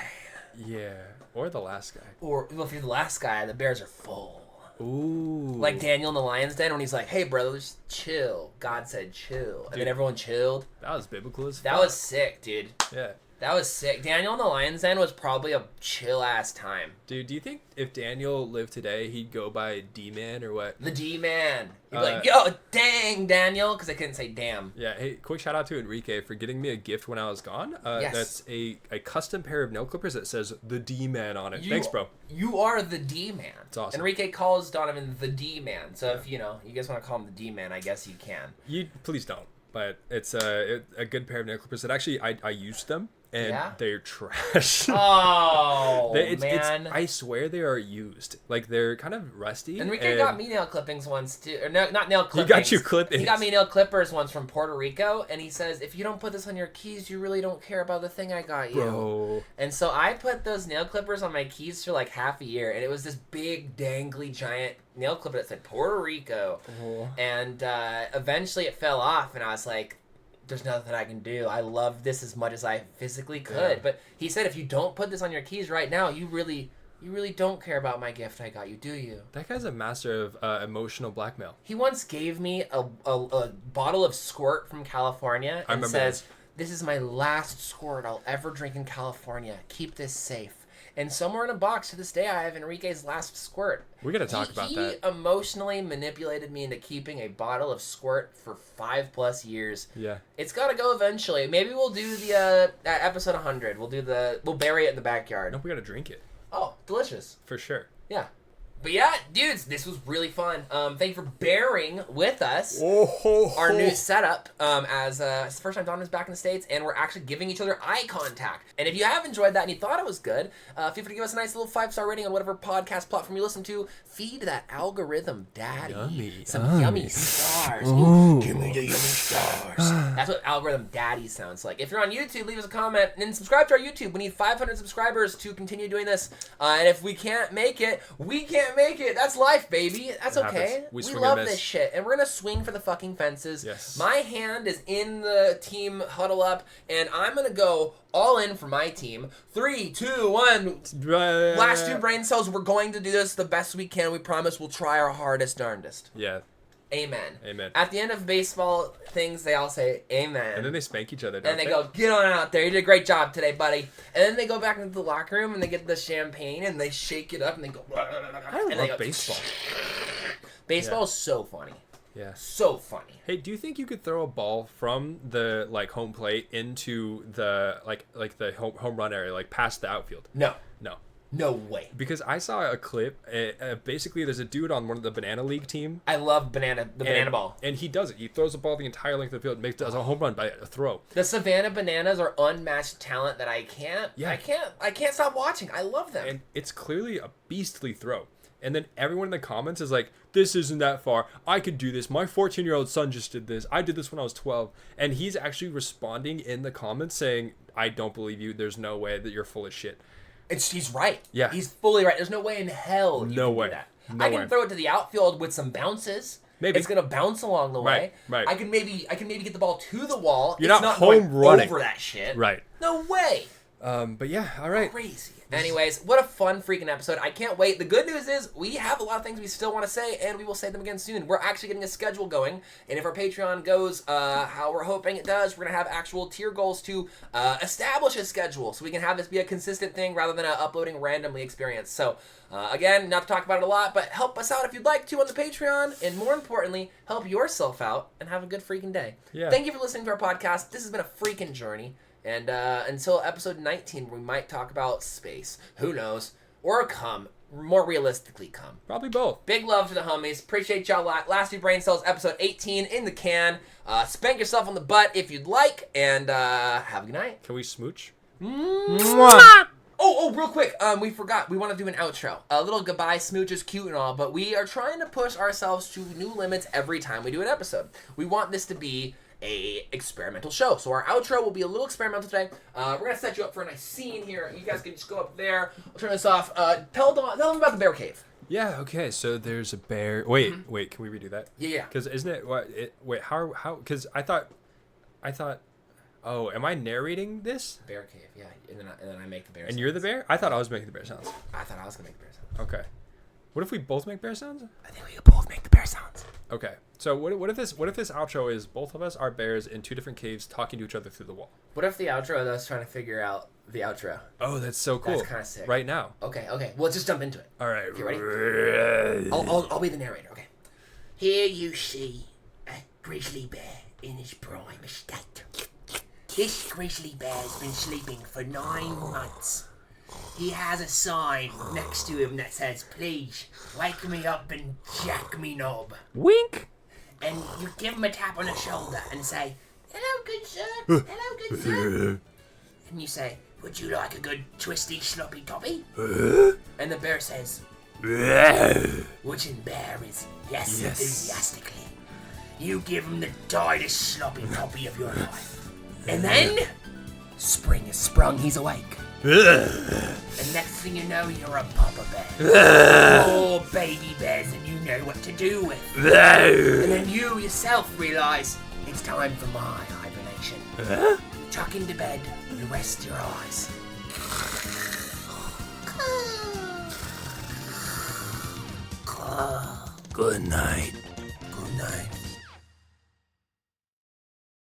Yeah, or the last guy. Or well, if you're the last guy, the bears are full. Ooh. Like Daniel in the lion's den when he's like, "Hey, brother, just chill." God said chill, and then everyone chilled. That was biblical as fuck. That was sick, dude. Yeah. That was sick. Daniel in the lion's den was probably a chill ass time. Dude, do you think if Daniel lived today, he'd go by D-Man or what? The D-Man. He'd be like, yo, dang, Daniel, because I couldn't say damn. Yeah, hey, quick shout out to Enrique for getting me a gift when I was gone. Yes. That's a custom pair of nail clippers that says the D-Man on it. Thanks, bro. You are the D-Man. It's awesome. Enrique calls Donovan the D-Man. So if, you guys want to call him the D-Man, I guess you can. You please don't. But it's a good pair of nail clippers that actually I used them. And they're trash. Oh, man. I swear they are used. Like, they're kind of rusty. Enrique got me nail clippings once, too. Or no, not nail clippings. He got you clippings. He got me nail clippers once from Puerto Rico. And he says, if you don't put this on your keys, you really don't care about the thing I got you. Bro. And so I put those nail clippers on my keys for like half a year. And it was this big, dangly, giant nail clipper that said Puerto Rico. Oh. And eventually it fell off. And I was like, there's nothing I can do. I love this as much as I physically could. Yeah. But he said, if you don't put this on your keys right now, you really don't care about my gift I got you, do you? That guy's a master of emotional blackmail. He once gave me a bottle of Squirt from California and says, this is my last Squirt I'll ever drink in California. Keep this safe. And somewhere in a box to this day, I have Enrique's last squirt. We're going to talk about that. He emotionally manipulated me into keeping a bottle of squirt for 5+ years. Yeah. It's got to go eventually. Maybe we'll do the episode 100. We'll bury it in the backyard. No, we got to drink it. Oh, delicious. For sure. Yeah. But yeah, dudes, this was really fun. Thank you for bearing with us. Our new setup, as it's the first time Donovan's back in the States, and we're actually giving each other eye contact. And if you have enjoyed that and you thought it was good, feel free to give us a nice little 5-star rating on whatever podcast platform you listen to. Feed that algorithm, daddy. Yummy. Some yummy stars. Ooh, give me the yummy stars. That's what algorithm daddy sounds like. If you're on YouTube, leave us a comment and then subscribe to our YouTube. We need 500 subscribers to continue doing this. And if we can't make it, we can't make it. That's life, baby. That's okay. We love this shit. And we're going to swing for the fucking fences. Yes. My hand is in the team huddle up, and I'm going to go all in for my team. 3, 2, 1. Last 2 brain cells. We're going to do this the best we can. We promise we'll try our hardest, darndest. Yeah. Amen. Amen. At the end of baseball things, they all say amen. And then they spank each other, don't and they go, get on out there. You did a great job today, buddy. And then they go back into the locker room and they get the champagne and they shake it up and they go. I love baseball. Baseball is so funny. Yeah. So funny. Hey, do you think you could throw a ball from the home plate into the the home run area, like past the outfield? No. No. No way. Because I saw a clip. Basically, there's a dude on one of the Banana League team. I love banana ball. And he does it. He throws the ball the entire length of the field, does a home run by a throw. The Savannah Bananas are unmatched talent that I can't stop watching. I love them. And it's clearly a beastly throw. And then everyone in the comments is like, this isn't that far. I could do this. My 14-year-old son just did this. I did this when I was 12. And he's actually responding in the comments saying, I don't believe you. There's no way that you're full of shit. He's right. Yeah. He's fully right. There's no way in hell you can do that. No I can way. throw it to the outfield with some bounces. Maybe. It's gonna bounce along the way. Right. I can maybe get the ball to the wall. You're it's not going home running over that shit. Right. No way. But yeah, all right. Crazy. Anyways, what a fun freaking episode. I can't wait. The good news is we have a lot of things we still want to say, and we will say them again soon. We're actually getting a schedule going, and if our Patreon goes how we're hoping it does, we're going to have actual tier goals to establish a schedule so we can have this be a consistent thing rather than uploading randomly experience. So, again, not to talk about it a lot, but help us out if you'd like to on the Patreon, and more importantly, help yourself out and have a good freaking day. Yeah. Thank you for listening to our podcast. This has been a freaking journey. And until episode 19, we might talk about space. Who knows? Or more realistically, come. Probably both. Big love to the homies. Appreciate y'all. Last 2 brain cells, episode 18 in the can. Spank yourself on the butt if you'd like. And have a good night. Can we smooch? Mwah! Oh, real quick. We forgot. We want to do an outro. A little goodbye smooch is cute and all, but we are trying to push ourselves to new limits every time we do an episode. We want this to be a experimental show. So our outro will be a little experimental today. We're going to set you up for a nice scene here. You guys can just go up there. I'll turn this off. Tell them about the bear cave. Yeah, okay. So there's a bear. Wait, can we redo that? Yeah. Because isn't it, how, because I thought, oh, am I narrating this? Bear cave, yeah. And then I make the bear And sounds. you're the bear? I thought I was making the bear sounds. I thought I was going to make the bear sounds. Okay. What if we both make bear sounds? I think we could both make the bear sounds. Okay. So what if this outro is both of us are bears in 2 different caves talking to each other through the wall? What if the outro is us trying to figure out the outro? Oh, that's so cool. That's kind of sick. Right now. Okay. Well, let's just jump into it. All right. Okay, ready? I'll be the narrator. Okay. Here you see a grizzly bear in his prime estate. This grizzly bear's been sleeping for 9 months. He has a sign next to him that says, "Please wake me up and jack me knob." Wink. And you give him a tap on the shoulder and say, "Hello, good sir. Hello, good sir." And you say, "Would you like a good twisty sloppy toppy?" And the bear says, which in bear is yes, enthusiastically. You give him the tightest sloppy toppy of your life. And then, spring has sprung, he's awake. And next thing you know, you're a papa bear. 4 baby bears and you know what to do with. And then you yourself realise it's time for my hibernation. Tuck into bed and rest your eyes. Good night.